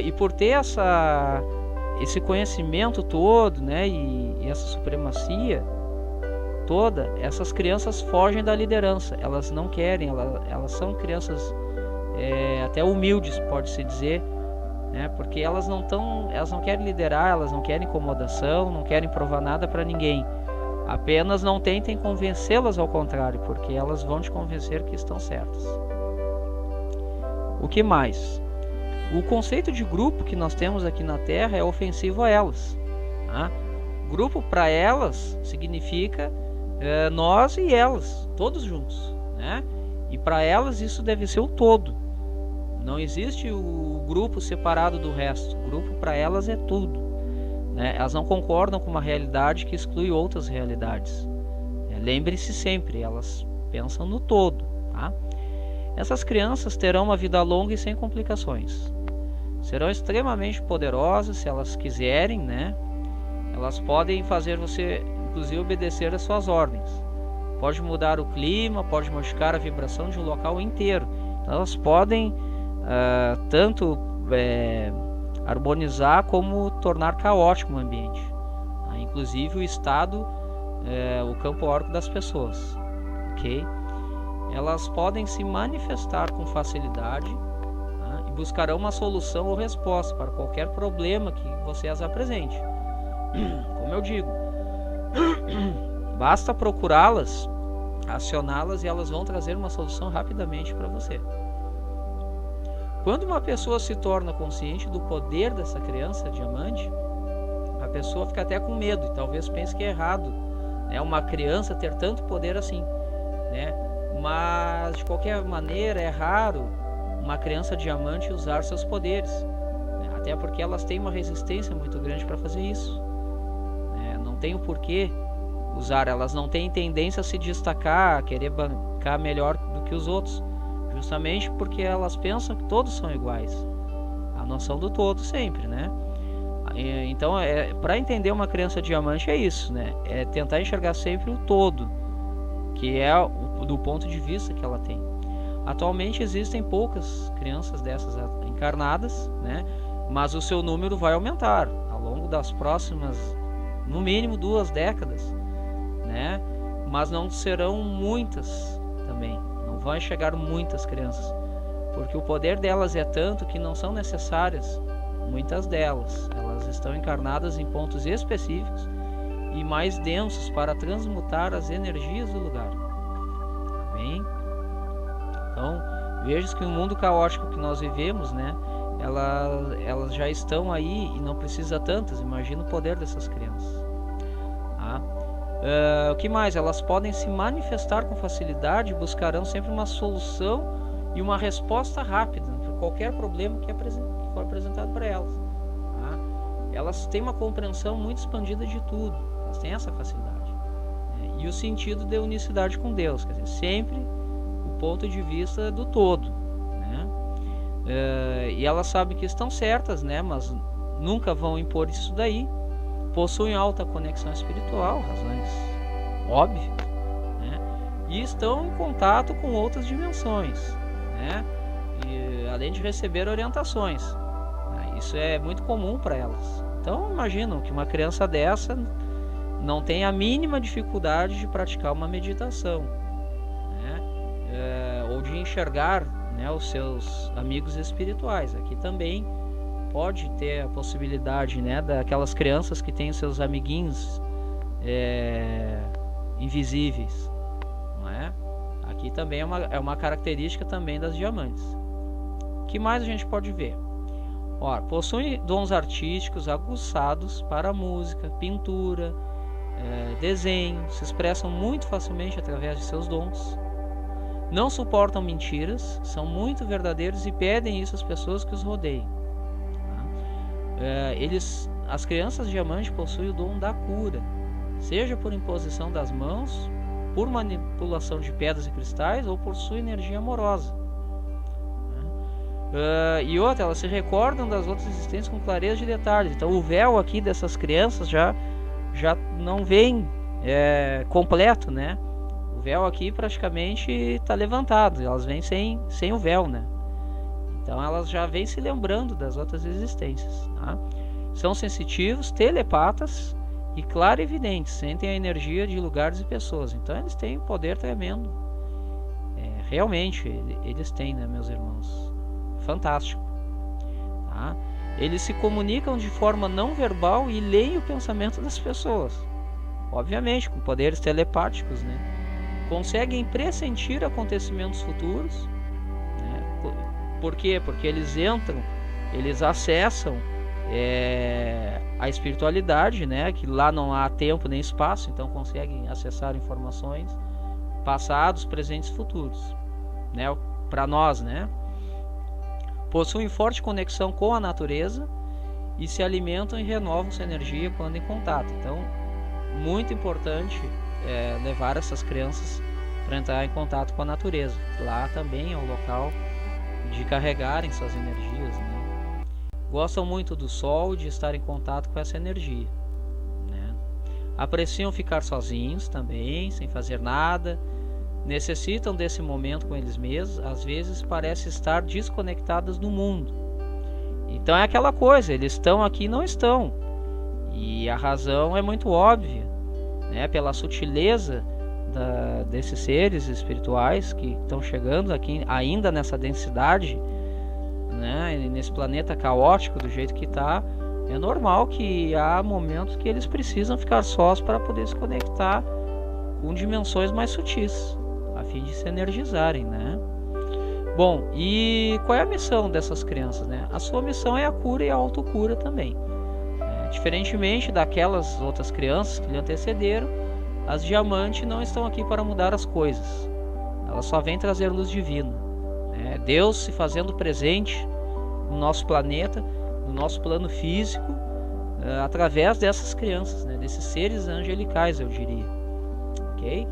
E por ter esse conhecimento todo, né, e essa supremacia toda, essas crianças fogem da liderança. Elas não querem, elas são crianças até humildes, pode-se dizer, né, porque elas não querem liderar, elas não querem incomodação, não querem provar nada para ninguém. Apenas não tentem convencê-las ao contrário, porque elas vão te convencer que estão certas. O que mais? O conceito de grupo que nós temos aqui na Terra é ofensivo a elas, tá? Grupo para elas significa nós e elas, todos juntos, né? E para elas isso deve ser o todo. Não existe o grupo separado do resto. O grupo para elas é tudo, né? Elas não concordam com uma realidade que exclui outras realidades. Lembre-se sempre, elas pensam no todo, tá? Essas crianças terão uma vida longa e sem complicações. Serão extremamente poderosas se elas quiserem, né? Elas podem fazer você, inclusive, obedecer às suas ordens. Pode mudar o clima, pode modificar a vibração de um local inteiro. Então, elas podem tanto harmonizar como tornar caótico o ambiente, tá? Inclusive o estado, o campo aurico das pessoas, ok? Elas podem se manifestar com facilidade, tá? E buscarão uma solução ou resposta para qualquer problema que você as apresente. Como eu digo, basta procurá-las, acioná-las e elas vão trazer uma solução rapidamente para você. Quando uma pessoa se torna consciente do poder dessa criança diamante, a pessoa fica até com medo e talvez pense que é errado, né, uma criança ter tanto poder assim, né? Mas de qualquer maneira é raro uma criança diamante usar seus poderes, né? Até porque elas têm uma resistência muito grande para fazer isso, né? Não tem o porquê usar, elas não têm tendência a se destacar, a querer bancar melhor do que os outros, justamente porque elas pensam que todos são iguais, a noção do todo sempre, né? Então, para entender uma criança diamante é isso, né? É tentar enxergar sempre o todo, que é do ponto de vista que ela tem. Atualmente existem poucas crianças dessas encarnadas, né? Mas o seu número vai aumentar ao longo das próximas, no mínimo 2 décadas, né? Mas não serão muitas também, não vai chegar muitas crianças, porque o poder delas é tanto que não são necessárias muitas delas. Elas estão encarnadas em pontos específicos e mais densos para transmutar as energias do lugar. Bem? Então, Veja que o mundo caótico que nós vivemos, né, elas já estão aí e não precisa tantas. Imagina o poder dessas crianças. Tá? O que mais? Elas podem se manifestar com facilidade e buscarão sempre uma solução e uma resposta rápida para qualquer problema que for apresentado para elas. Tá? Elas têm uma compreensão muito expandida de tudo. Elas têm essa facilidade. Né? E o sentido de unicidade com Deus, quer dizer, sempre o ponto de vista do todo. Né? E elas sabem que estão certas, né? Mas nunca vão impor isso daí. Possuem alta conexão espiritual, razões óbvias, né? E estão em contato com outras dimensões, né? E, além de receber orientações, né? Isso é muito comum para elas. Então imaginam que uma criança dessa não tem a mínima dificuldade de praticar uma meditação, né? Ou de enxergar, né, os seus amigos espirituais. Aqui também pode ter a possibilidade, né, daquelas crianças que têm seus amiguinhos invisíveis, não é? Aqui também é uma característica também das diamantes. O que mais a gente pode ver? Ora, possuem dons artísticos aguçados para música, pintura, desenho, se expressam muito facilmente através de seus dons. Não suportam mentiras, são muito verdadeiros e pedem isso às pessoas que os rodeiam. As crianças diamante possuem o dom da cura, seja por imposição das mãos, por manipulação de pedras e cristais ou por sua energia amorosa. E outra, elas se recordam das outras existências com clareza de detalhes. Então o véu aqui dessas crianças já não vem completo, né? O véu aqui praticamente está levantado, elas vêm sem o véu, né? Então elas já vêm se lembrando das outras existências. Tá? São sensitivos, telepatas e clarividentes, sentem a energia de lugares e pessoas. Então eles têm um poder tremendo. Realmente, eles têm, né, meus irmãos? Fantástico. Tá? Eles se comunicam de forma não verbal e leem o pensamento das pessoas. Obviamente, com poderes telepáticos, né? Conseguem pressentir acontecimentos futuros. Por quê? Porque eles acessam a espiritualidade, né? Que lá não há tempo nem espaço, então conseguem acessar informações passados, presentes e futuros, né? Para nós, né? Possuem forte conexão com a natureza e se alimentam e renovam sua energia quando em contato. Então, muito importante levar essas crianças para entrar em contato com a natureza. Lá também é o local de carregarem suas energias, né? Gostam muito do sol e de estar em contato com essa energia, né? Apreciam ficar sozinhos também, sem fazer nada. Necessitam desse momento com eles mesmos. Às vezes parecem estar desconectadas do mundo. Então é aquela coisa, eles estão aqui e não estão. E a razão é muito óbvia, né? Pela sutileza desses seres espirituais que estão chegando aqui ainda nessa densidade, né? Nesse planeta caótico do jeito que está, é normal que há momentos que eles precisam ficar sós para poder se conectar com dimensões mais sutis, a fim de se energizarem, né? Bom, e qual é a missão dessas crianças, né? A sua missão é a cura e a autocura também. Diferentemente daquelas outras crianças que lhe antecederam, as diamantes não estão aqui para mudar as coisas. Elas só vêm trazer luz divina. Deus se fazendo presente no nosso planeta, no nosso plano físico, através dessas crianças, né? Desses seres angelicais, eu diria. Ok?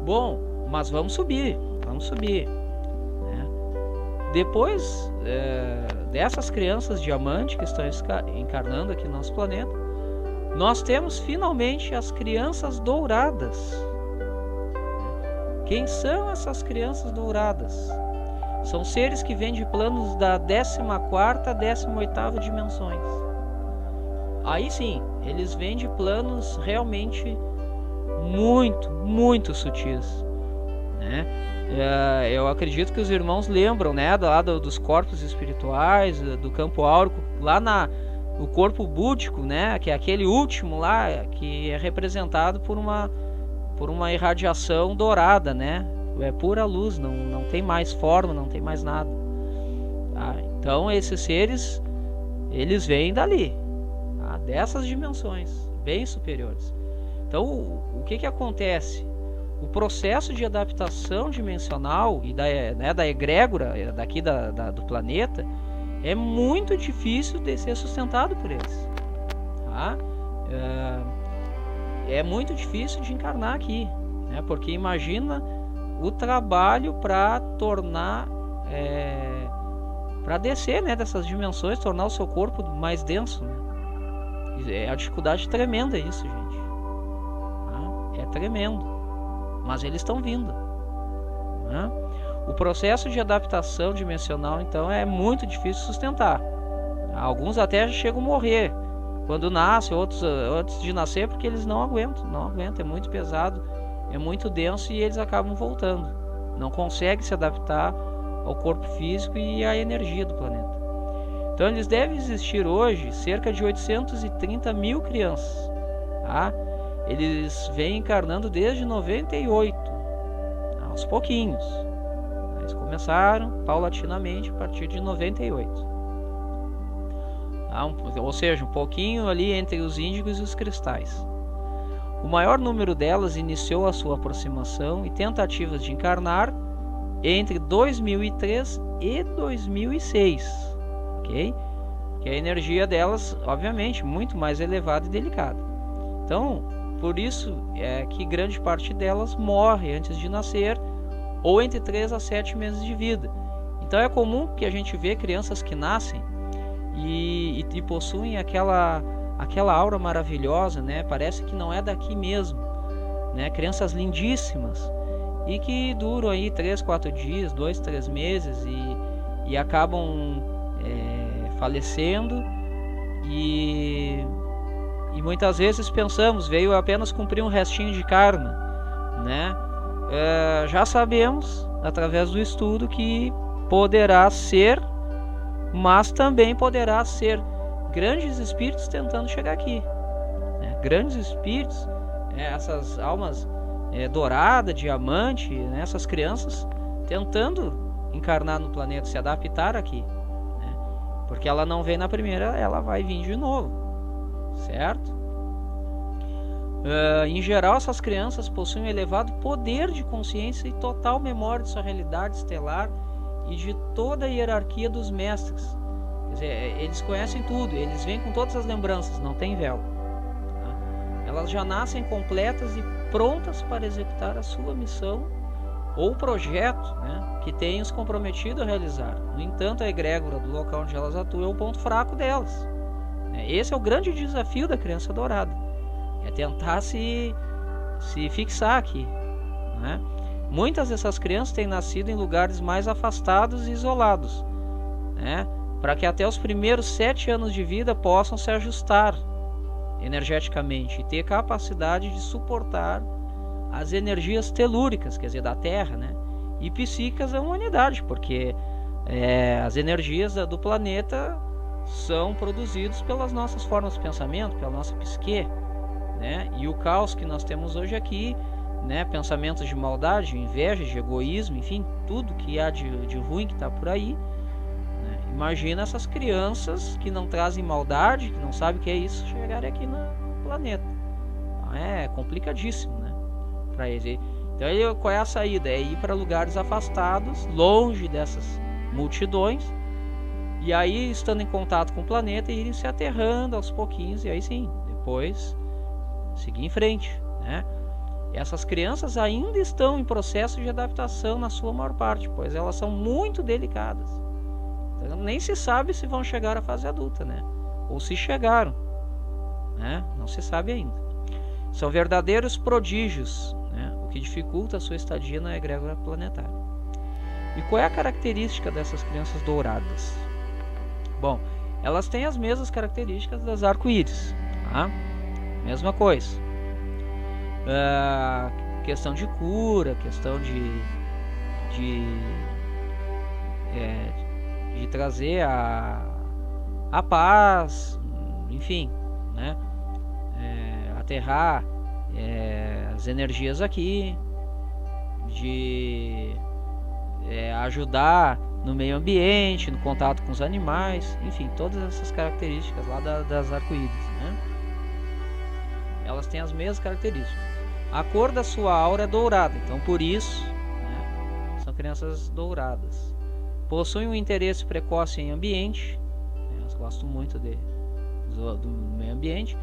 Bom, mas vamos subir. Né? Depois dessas crianças diamante que estão encarnando aqui no nosso planeta, nós temos finalmente as crianças douradas. Quem são essas crianças douradas? São seres que vêm de planos da 14ª a 18ª dimensões. Aí sim, eles vêm de planos realmente muito, muito sutis, né? Eu acredito que os irmãos lembram, né, dos corpos espirituais, do campo áurico, lá no corpo búdico, né, que é aquele último lá, que é representado por uma irradiação dourada, né, é pura luz, não tem mais forma, não tem mais nada. Tá? Então esses seres, eles vêm dali, tá? Dessas dimensões bem superiores. Então o que acontece? O processo de adaptação dimensional e da egrégora daqui do planeta é muito difícil de ser sustentado por eles. Tá? É muito difícil de encarnar aqui, né? Porque imagina o trabalho para tornar, para descer, né, dessas dimensões, tornar o seu corpo mais denso, né? É a dificuldade tremenda isso, gente. Tá? É tremendo. Mas eles estão vindo, né? O processo de adaptação dimensional, então, é muito difícil de sustentar. Alguns até chegam a morrer quando nascem, outros antes de nascer, porque eles não aguentam, é muito pesado, é muito denso e eles acabam voltando. Não conseguem se adaptar ao corpo físico e à energia do planeta. Então eles devem existir hoje cerca de 830 mil crianças, tá? Eles vêm encarnando desde 98, aos pouquinhos. Eles começaram paulatinamente a partir de 98. Ou seja, um pouquinho ali entre os índigos e os cristais. O maior número delas iniciou a sua aproximação e tentativas de encarnar entre 2003 e 2006, ok? Que a energia delas, obviamente, muito mais elevada e delicada. Então, por isso é que grande parte delas morre antes de nascer ou entre 3 a 7 meses de vida. Então é comum que a gente vê crianças que nascem e possuem aquela aura maravilhosa, né? Parece que não é daqui mesmo, né? Crianças lindíssimas e que duram aí 3, 4 dias, 2, 3 meses e acabam falecendo e muitas vezes pensamos, veio apenas cumprir um restinho de karma, né? Já sabemos, através do estudo, que poderá ser, mas também poderá ser grandes espíritos tentando chegar aqui, né? Grandes espíritos, essas almas dourada, diamante, né? Essas crianças tentando encarnar no planeta, se adaptar aqui, né? Porque ela não vem na primeira, ela vai vir de novo. Certo? Em geral, essas crianças possuem um elevado poder de consciência e total memória de sua realidade estelar e de toda a hierarquia dos mestres. Quer dizer, eles conhecem tudo, eles vêm com todas as lembranças, não tem véu. Tá? Elas já nascem completas e prontas para executar a sua missão ou projeto, né, que tenham se comprometido a realizar. No entanto, a egrégora do local onde elas atuam é o ponto fraco delas. Esse é o grande desafio da criança dourada, é tentar se fixar aqui, né? Muitas dessas crianças têm nascido em lugares mais afastados e isolados, né? Para que até os primeiros 7 anos de vida possam se ajustar energeticamente e ter capacidade de suportar as energias telúricas, quer dizer, da Terra, né? E psíquicas da humanidade, porque as energias do planeta são produzidos pelas nossas formas de pensamento, pela nossa psique, né? E o caos que nós temos hoje aqui, né? Pensamentos de maldade, de inveja, de egoísmo, enfim, tudo que há de ruim que está por aí, né? Imagina essas crianças que não trazem maldade, que não sabem o que é isso, chegarem aqui no planeta. Então, é complicadíssimo, né? Para eles. Então, qual é a saída? É ir para lugares afastados, longe dessas multidões. E aí, estando em contato com o planeta, irem se aterrando aos pouquinhos, e aí sim, depois seguir em frente, né? E essas crianças ainda estão em processo de adaptação na sua maior parte, pois elas são muito delicadas. Então, nem se sabe se vão chegar à fase adulta, né? Ou se chegaram, né? Não se sabe ainda. São verdadeiros prodígios, né? O que dificulta a sua estadia na egrégora planetária. E qual é a característica dessas crianças douradas? Bom, elas têm as mesmas características das arco-íris, tá? Mesma coisa. Questão de cura, questão de trazer a paz, enfim, né? Aterrar as energias aqui, de ajudar no meio ambiente, no contato com os animais, enfim, todas essas características lá das arco-íris, né? Elas têm as mesmas características. A cor da sua aura é dourada, então por isso, né, são crianças douradas. Possuem um interesse precoce em ambiente, né, elas gostam muito do meio ambiente.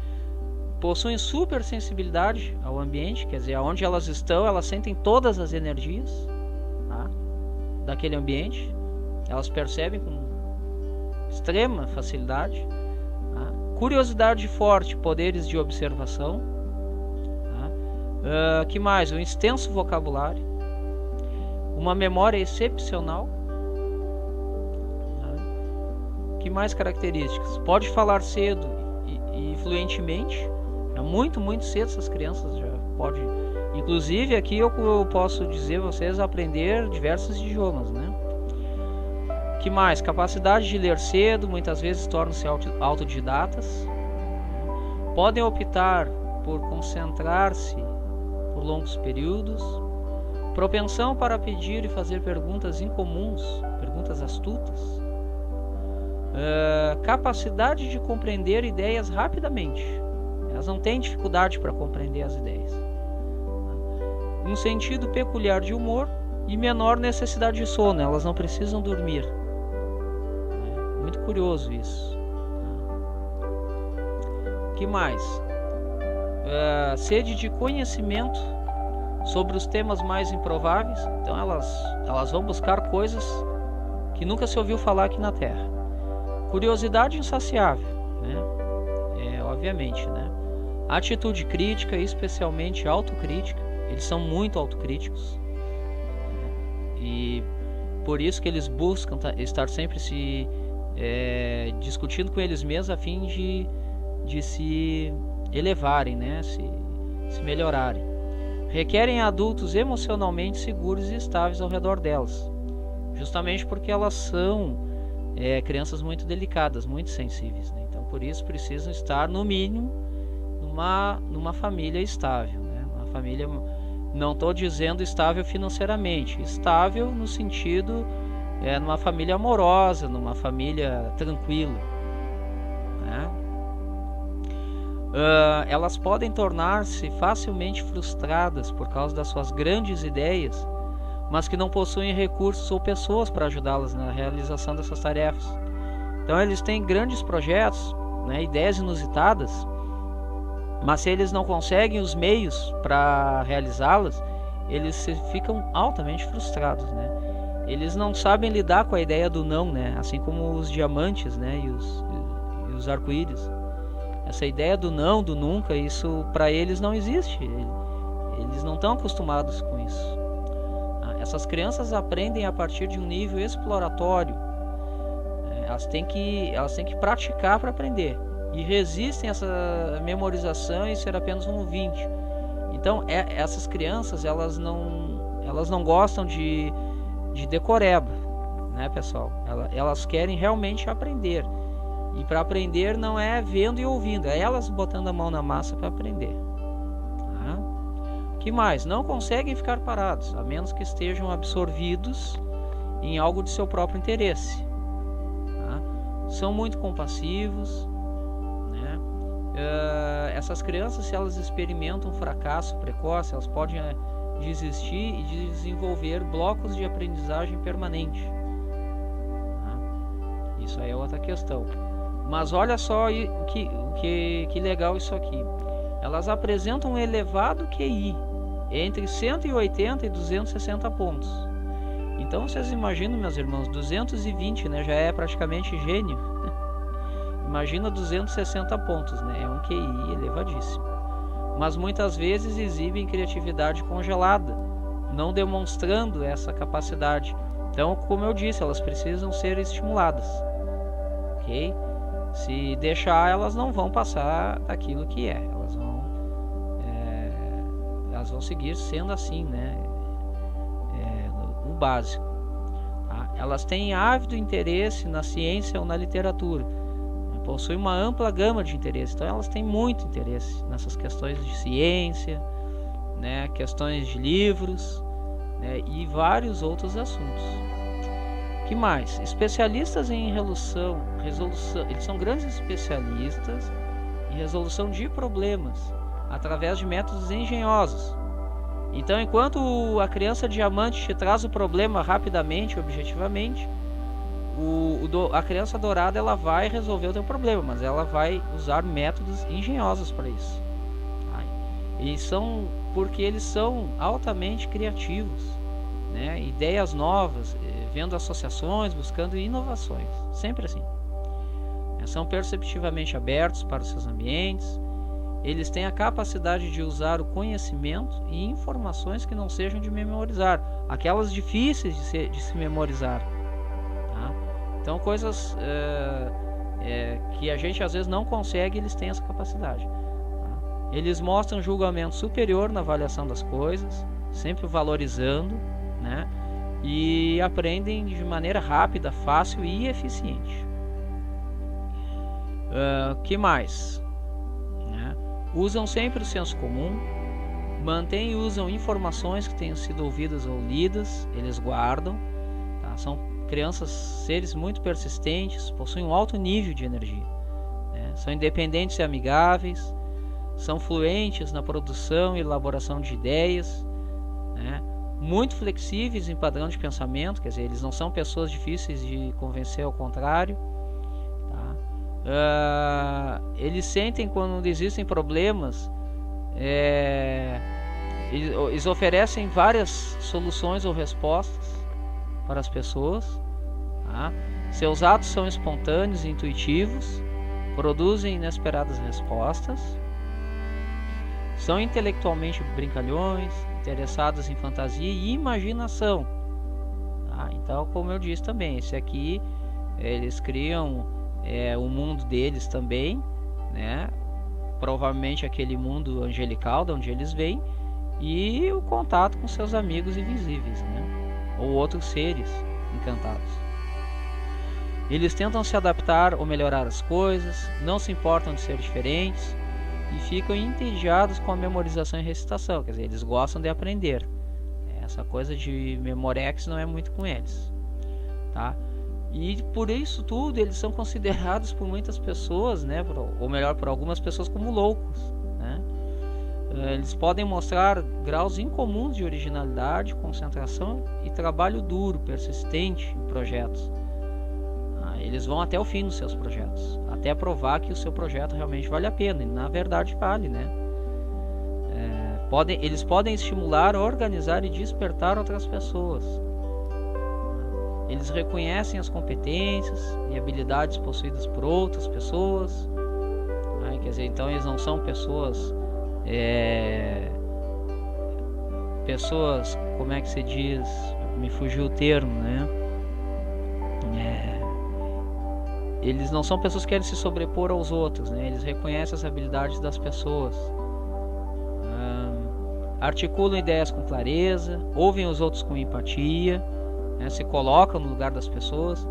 Possuem super sensibilidade ao ambiente, quer dizer, onde elas estão, elas sentem todas as energias, tá, daquele ambiente. Elas percebem com extrema facilidade. Tá? Curiosidade forte, poderes de observação. Tá? Que mais? Um extenso vocabulário. Uma memória excepcional. Tá? Que mais características? Pode falar cedo e fluentemente. É muito cedo essas crianças já pode. Inclusive aqui eu posso dizer a vocês aprender diversos idiomas, né? Que mais? Capacidade de ler cedo, muitas vezes tornam-se autodidatas. Podem optar por concentrar-se por longos períodos. Propensão para pedir e fazer perguntas incomuns, perguntas astutas. Capacidade de compreender ideias rapidamente. Elas não têm dificuldade para compreender as ideias. Um sentido peculiar de humor e menor necessidade de sono. Elas não precisam dormir. Muito curioso isso. Que mais? Sede de conhecimento sobre os temas mais improváveis. Então elas vão buscar coisas que nunca se ouviu falar aqui na Terra. Curiosidade insaciável, né? Obviamente, né? Atitude crítica, especialmente autocrítica. Eles são muito autocríticos. E por isso que eles buscam estar sempre se discutindo com eles mesmos a fim de se elevarem, né? se melhorarem. Requerem adultos emocionalmente seguros e estáveis ao redor delas, justamente porque elas são crianças muito delicadas, muito sensíveis, né? Então por isso precisam estar no mínimo numa família estável, né? Uma família, não estou dizendo estável financeiramente, estável no sentido numa família amorosa, numa família tranquila, né? Elas podem tornar-se facilmente frustradas por causa das suas grandes ideias, mas que não possuem recursos ou pessoas para ajudá-las na realização dessas tarefas. Então eles têm grandes projetos, né, ideias inusitadas, mas se eles não conseguem os meios para realizá-las, eles ficam altamente frustrados, né? Eles não sabem lidar com a ideia do não, né? Assim como os diamantes, né? E os arco-íris. Essa ideia do não, do nunca, isso para eles não existe. Eles não estão acostumados com isso. Essas crianças aprendem a partir de um nível exploratório. Elas têm que praticar para aprender. E resistem a essa memorização e ser apenas um ouvinte. Então, essas crianças, elas não gostam de decoreba, né, pessoal? Elas querem realmente aprender. E para aprender não é vendo e ouvindo, é elas botando a mão na massa para aprender. Tá? Que mais? Não conseguem ficar parados, a menos que estejam absorvidos em algo de seu próprio interesse. Tá? São muito compassivos. Né? Essas crianças, se elas experimentam um fracasso precoce, elas podem desistir e desenvolver blocos de aprendizagem permanente. Tá? Isso aí é outra questão. Mas olha só que legal isso aqui. Elas apresentam um elevado QI, entre 180 e 260 pontos. Então vocês imaginam, meus irmãos, 220, né, já é praticamente gênio. Imagina 260 pontos, né? É um QI elevadíssimo. Mas muitas vezes exibem criatividade congelada, não demonstrando essa capacidade. Então, como eu disse, elas precisam ser estimuladas. Ok? Se deixar, elas não vão passar daquilo que é. Elas vão seguir sendo assim, né? No básico. Tá? Elas têm ávido interesse na ciência ou na literatura. Possuem uma ampla gama de interesse. Então elas têm muito interesse nessas questões de ciência, né? Questões de livros, né, e vários outros assuntos. Que mais? Especialistas em resolução, eles são grandes especialistas em resolução de problemas através de métodos engenhosos. Então, enquanto a criança diamante te traz o problema rapidamente, objetivamente, a criança dourada ela vai resolver o teu problema, mas ela vai usar métodos engenhosos para isso. Porque eles são altamente criativos, né? Ideias novas, vendo associações, buscando inovações, sempre assim. São perceptivamente abertos para os seus ambientes. Eles têm a capacidade de usar o conhecimento e informações que não sejam de memorizar, aquelas difíceis de se memorizar. Tá? Então, coisas que a gente às vezes não consegue, eles têm essa capacidade. Tá? Eles mostram julgamento superior na avaliação das coisas, sempre valorizando, né? E aprendem de maneira rápida, fácil e eficiente. Que mais? Usam sempre o senso comum, mantêm e usam informações que tenham sido ouvidas ou lidas, eles guardam. Tá? São crianças, seres muito persistentes, possuem um alto nível de energia. Né? São independentes e amigáveis, são fluentes na produção e elaboração de ideias, né? Muito flexíveis em padrão de pensamento, quer dizer, eles não são pessoas difíceis de convencer, ao contrário. Eles sentem quando existem problemas, eles oferecem várias soluções ou respostas para as pessoas. Tá? Seus atos são espontâneos e intuitivos, produzem inesperadas respostas, são intelectualmente brincalhões, interessados em fantasia e imaginação. Tá? Então, como eu disse também, esse aqui eles criam o mundo deles também, né? Provavelmente aquele mundo angelical de onde eles vêm, e o contato com seus amigos invisíveis, né? Ou outros seres encantados. Eles tentam se adaptar ou melhorar as coisas, não se importam de ser diferentes e ficam entediados com a memorização e recitação, quer dizer, eles gostam de aprender. Essa coisa de memorex não é muito com eles, tá? E por isso tudo eles são considerados por muitas pessoas, né, ou melhor, por algumas pessoas, como loucos, né? Eles podem mostrar graus incomuns de originalidade, concentração e trabalho duro, persistente em projetos. Eles vão até o fim nos seus projetos, até provar que o seu projeto realmente vale a pena, e na verdade vale, né? Eles podem estimular, organizar e despertar outras pessoas. Eles reconhecem as competências e habilidades possuídas por outras pessoas. Quer dizer, então eles não são pessoas, como é que se diz? Me fugiu o termo, né? Eles não são pessoas que querem se sobrepor aos outros, né? Eles reconhecem as habilidades das pessoas. Articulam ideias com clareza, ouvem os outros com empatia, né? Se colocam no lugar das pessoas.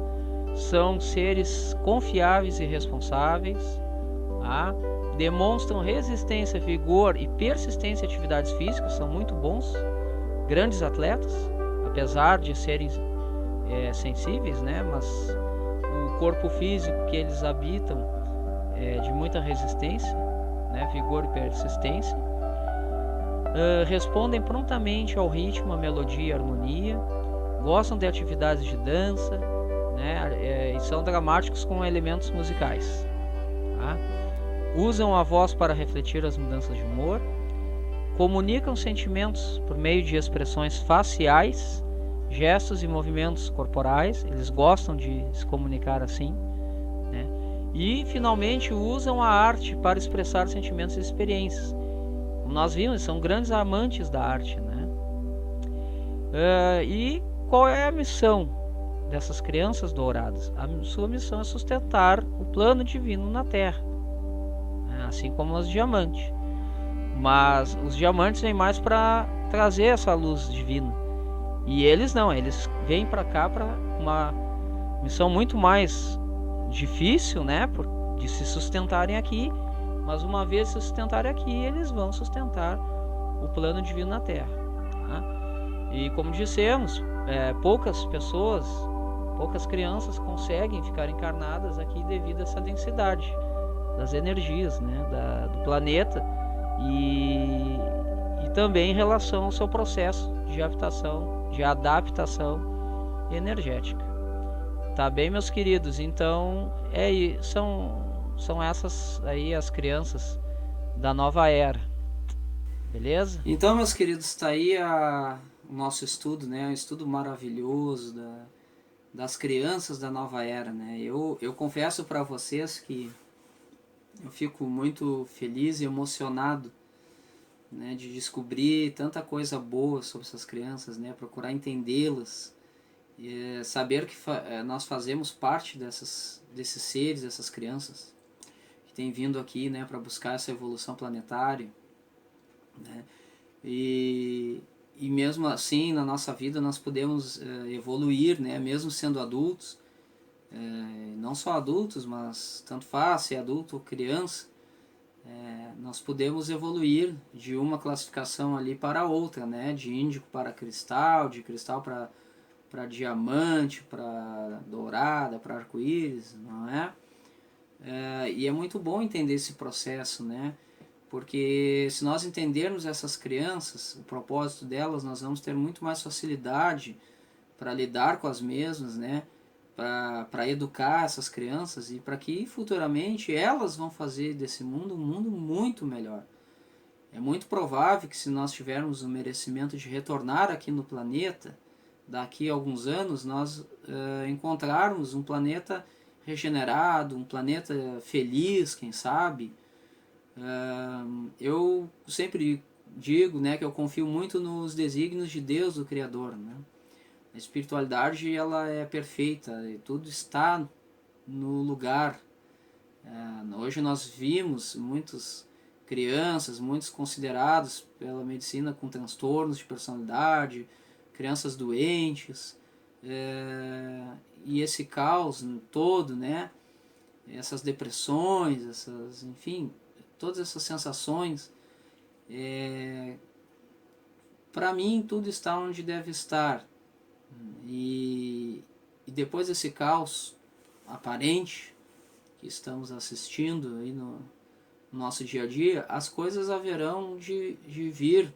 São seres confiáveis e responsáveis. Tá? Demonstram resistência, vigor e persistência em atividades físicas. São muito bons, grandes atletas, apesar de serem sensíveis, né? Mas o corpo físico que eles habitam é de muita resistência, né? Vigor e persistência. Respondem prontamente ao ritmo, à melodia e à harmonia. Gostam de atividades de dança, né? E são dramáticos com elementos musicais. Tá? Usam a voz para refletir as mudanças de humor. Comunicam sentimentos por meio de expressões faciais, gestos e movimentos corporais. Eles gostam de se comunicar assim, né? E finalmente usam a arte para expressar sentimentos e experiências. Como nós vimos, são grandes amantes da arte, né? E qual é a missão dessas crianças douradas? A sua missão é sustentar o plano divino na Terra, né? Assim como os diamantes. Mas os diamantes vêm mais para trazer essa luz divina. E eles não, eles vêm para cá para uma missão muito mais difícil, né? De se sustentarem aqui. Mas uma vez se sustentarem aqui, eles vão sustentar o plano divino na Terra. Tá? E como dissemos, poucas pessoas, poucas crianças conseguem ficar encarnadas aqui devido a essa densidade das energias, né, do planeta e também em relação ao seu processo de adaptação energética. Tá bem, meus queridos? Então, são essas aí as crianças da nova era. Beleza?
Então, meus queridos, está aí o nosso estudo, né? Um estudo maravilhoso das crianças da nova era, né? Eu confesso para vocês que eu fico muito feliz e emocionado, né, de descobrir tanta coisa boa sobre essas crianças, né? Procurar entendê-las, saber que nós fazemos parte desses seres, dessas crianças que têm vindo aqui, né, para buscar essa evolução planetária, né? E mesmo assim na nossa vida nós podemos evoluir, né, mesmo sendo adultos, não só adultos, mas tanto faz ser adulto ou criança, nós podemos evoluir de uma classificação ali para outra, né, de índigo para cristal, de cristal para diamante, para dourada, para arco-íris, não é? E é muito bom entender esse processo, né? Porque se nós entendermos essas crianças, o propósito delas, nós vamos ter muito mais facilidade para lidar com as mesmas, né? Para educar essas crianças e para que futuramente elas vão fazer desse mundo um mundo muito melhor. É muito provável que se nós tivermos o merecimento de retornar aqui no planeta, daqui a alguns anos nós encontrarmos um planeta regenerado, um planeta feliz, quem sabe. Eu sempre digo, né, que eu confio muito nos desígnios de Deus, do Criador, né? A espiritualidade ela é perfeita e tudo está no lugar. Hoje nós vimos muitas crianças, muitos considerados pela medicina com transtornos de personalidade, crianças doentes, e esse caos todo, né? Essas depressões, enfim, todas essas sensações, para mim tudo está onde deve estar. E depois desse caos aparente que estamos assistindo aí no nosso dia a dia, as coisas haverão de vir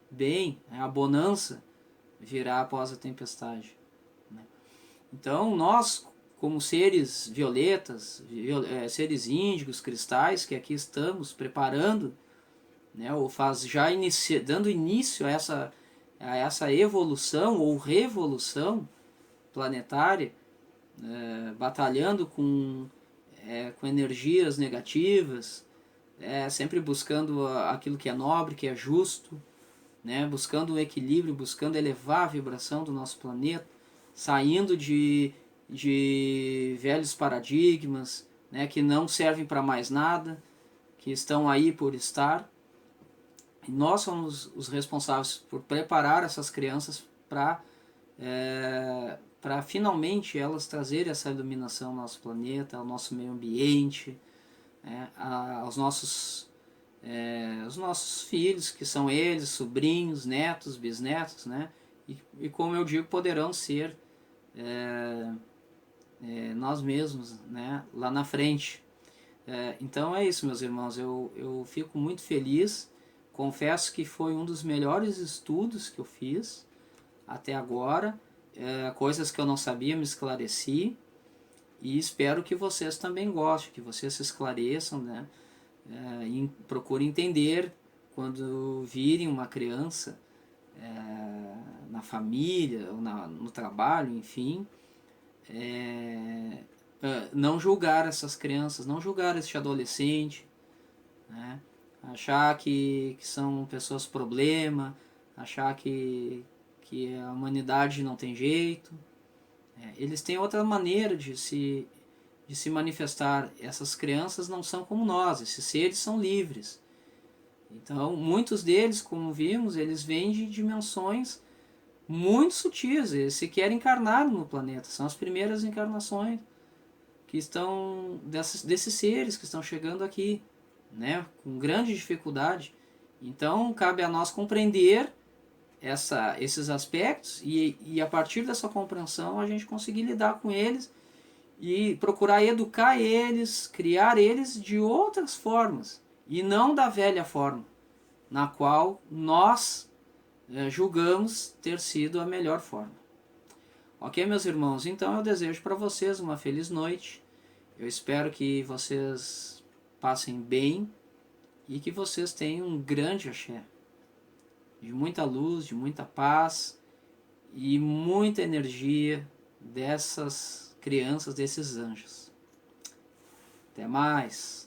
bem, né? A bonança virá após a tempestade, né? Então nós, como seres violetas, seres índigos, cristais, que aqui estamos preparando, né, ou dando início a essa evolução ou revolução planetária, batalhando com energias negativas, sempre buscando aquilo que é nobre, que é justo, né, buscando um equilíbrio, buscando elevar a vibração do nosso planeta, saindo de velhos paradigmas, né, que não servem para mais nada, que estão aí por estar. E nós somos os responsáveis por preparar essas crianças para finalmente elas trazerem essa iluminação ao nosso planeta, ao nosso meio ambiente, aos nossos filhos, que são eles, sobrinhos, netos, bisnetos, né? E como eu digo, poderão ser nós mesmos, né? Lá na frente. Então é isso, meus irmãos, eu fico muito feliz. Confesso que foi um dos melhores estudos que eu fiz até agora. Coisas que eu não sabia, me esclareci. E espero que vocês também gostem, que vocês se esclareçam, né? E procurem entender quando virem uma criança na família, ou no trabalho, enfim. Não julgar essas crianças, não julgar este adolescente, né? Achar que são pessoas problema, achar que a humanidade não tem jeito. Eles têm outra maneira de se manifestar. Essas crianças não são como nós, esses seres são livres. Então, muitos deles, como vimos, eles vêm de dimensões muito sutis, eles sequer encarnaram no planeta, são as primeiras encarnações que estão desses seres que estão chegando aqui, né, com grande dificuldade. Então cabe a nós compreender esses aspectos e a partir dessa compreensão a gente conseguir lidar com eles e procurar educar eles, criar eles de outras formas e não da velha forma, na qual nós julgamos ter sido a melhor forma. Ok, meus irmãos? Então eu desejo para vocês uma feliz noite. Eu espero que vocês passem bem e que vocês tenham um grande axé, de muita luz, de muita paz e muita energia dessas crianças, desses anjos. Até mais!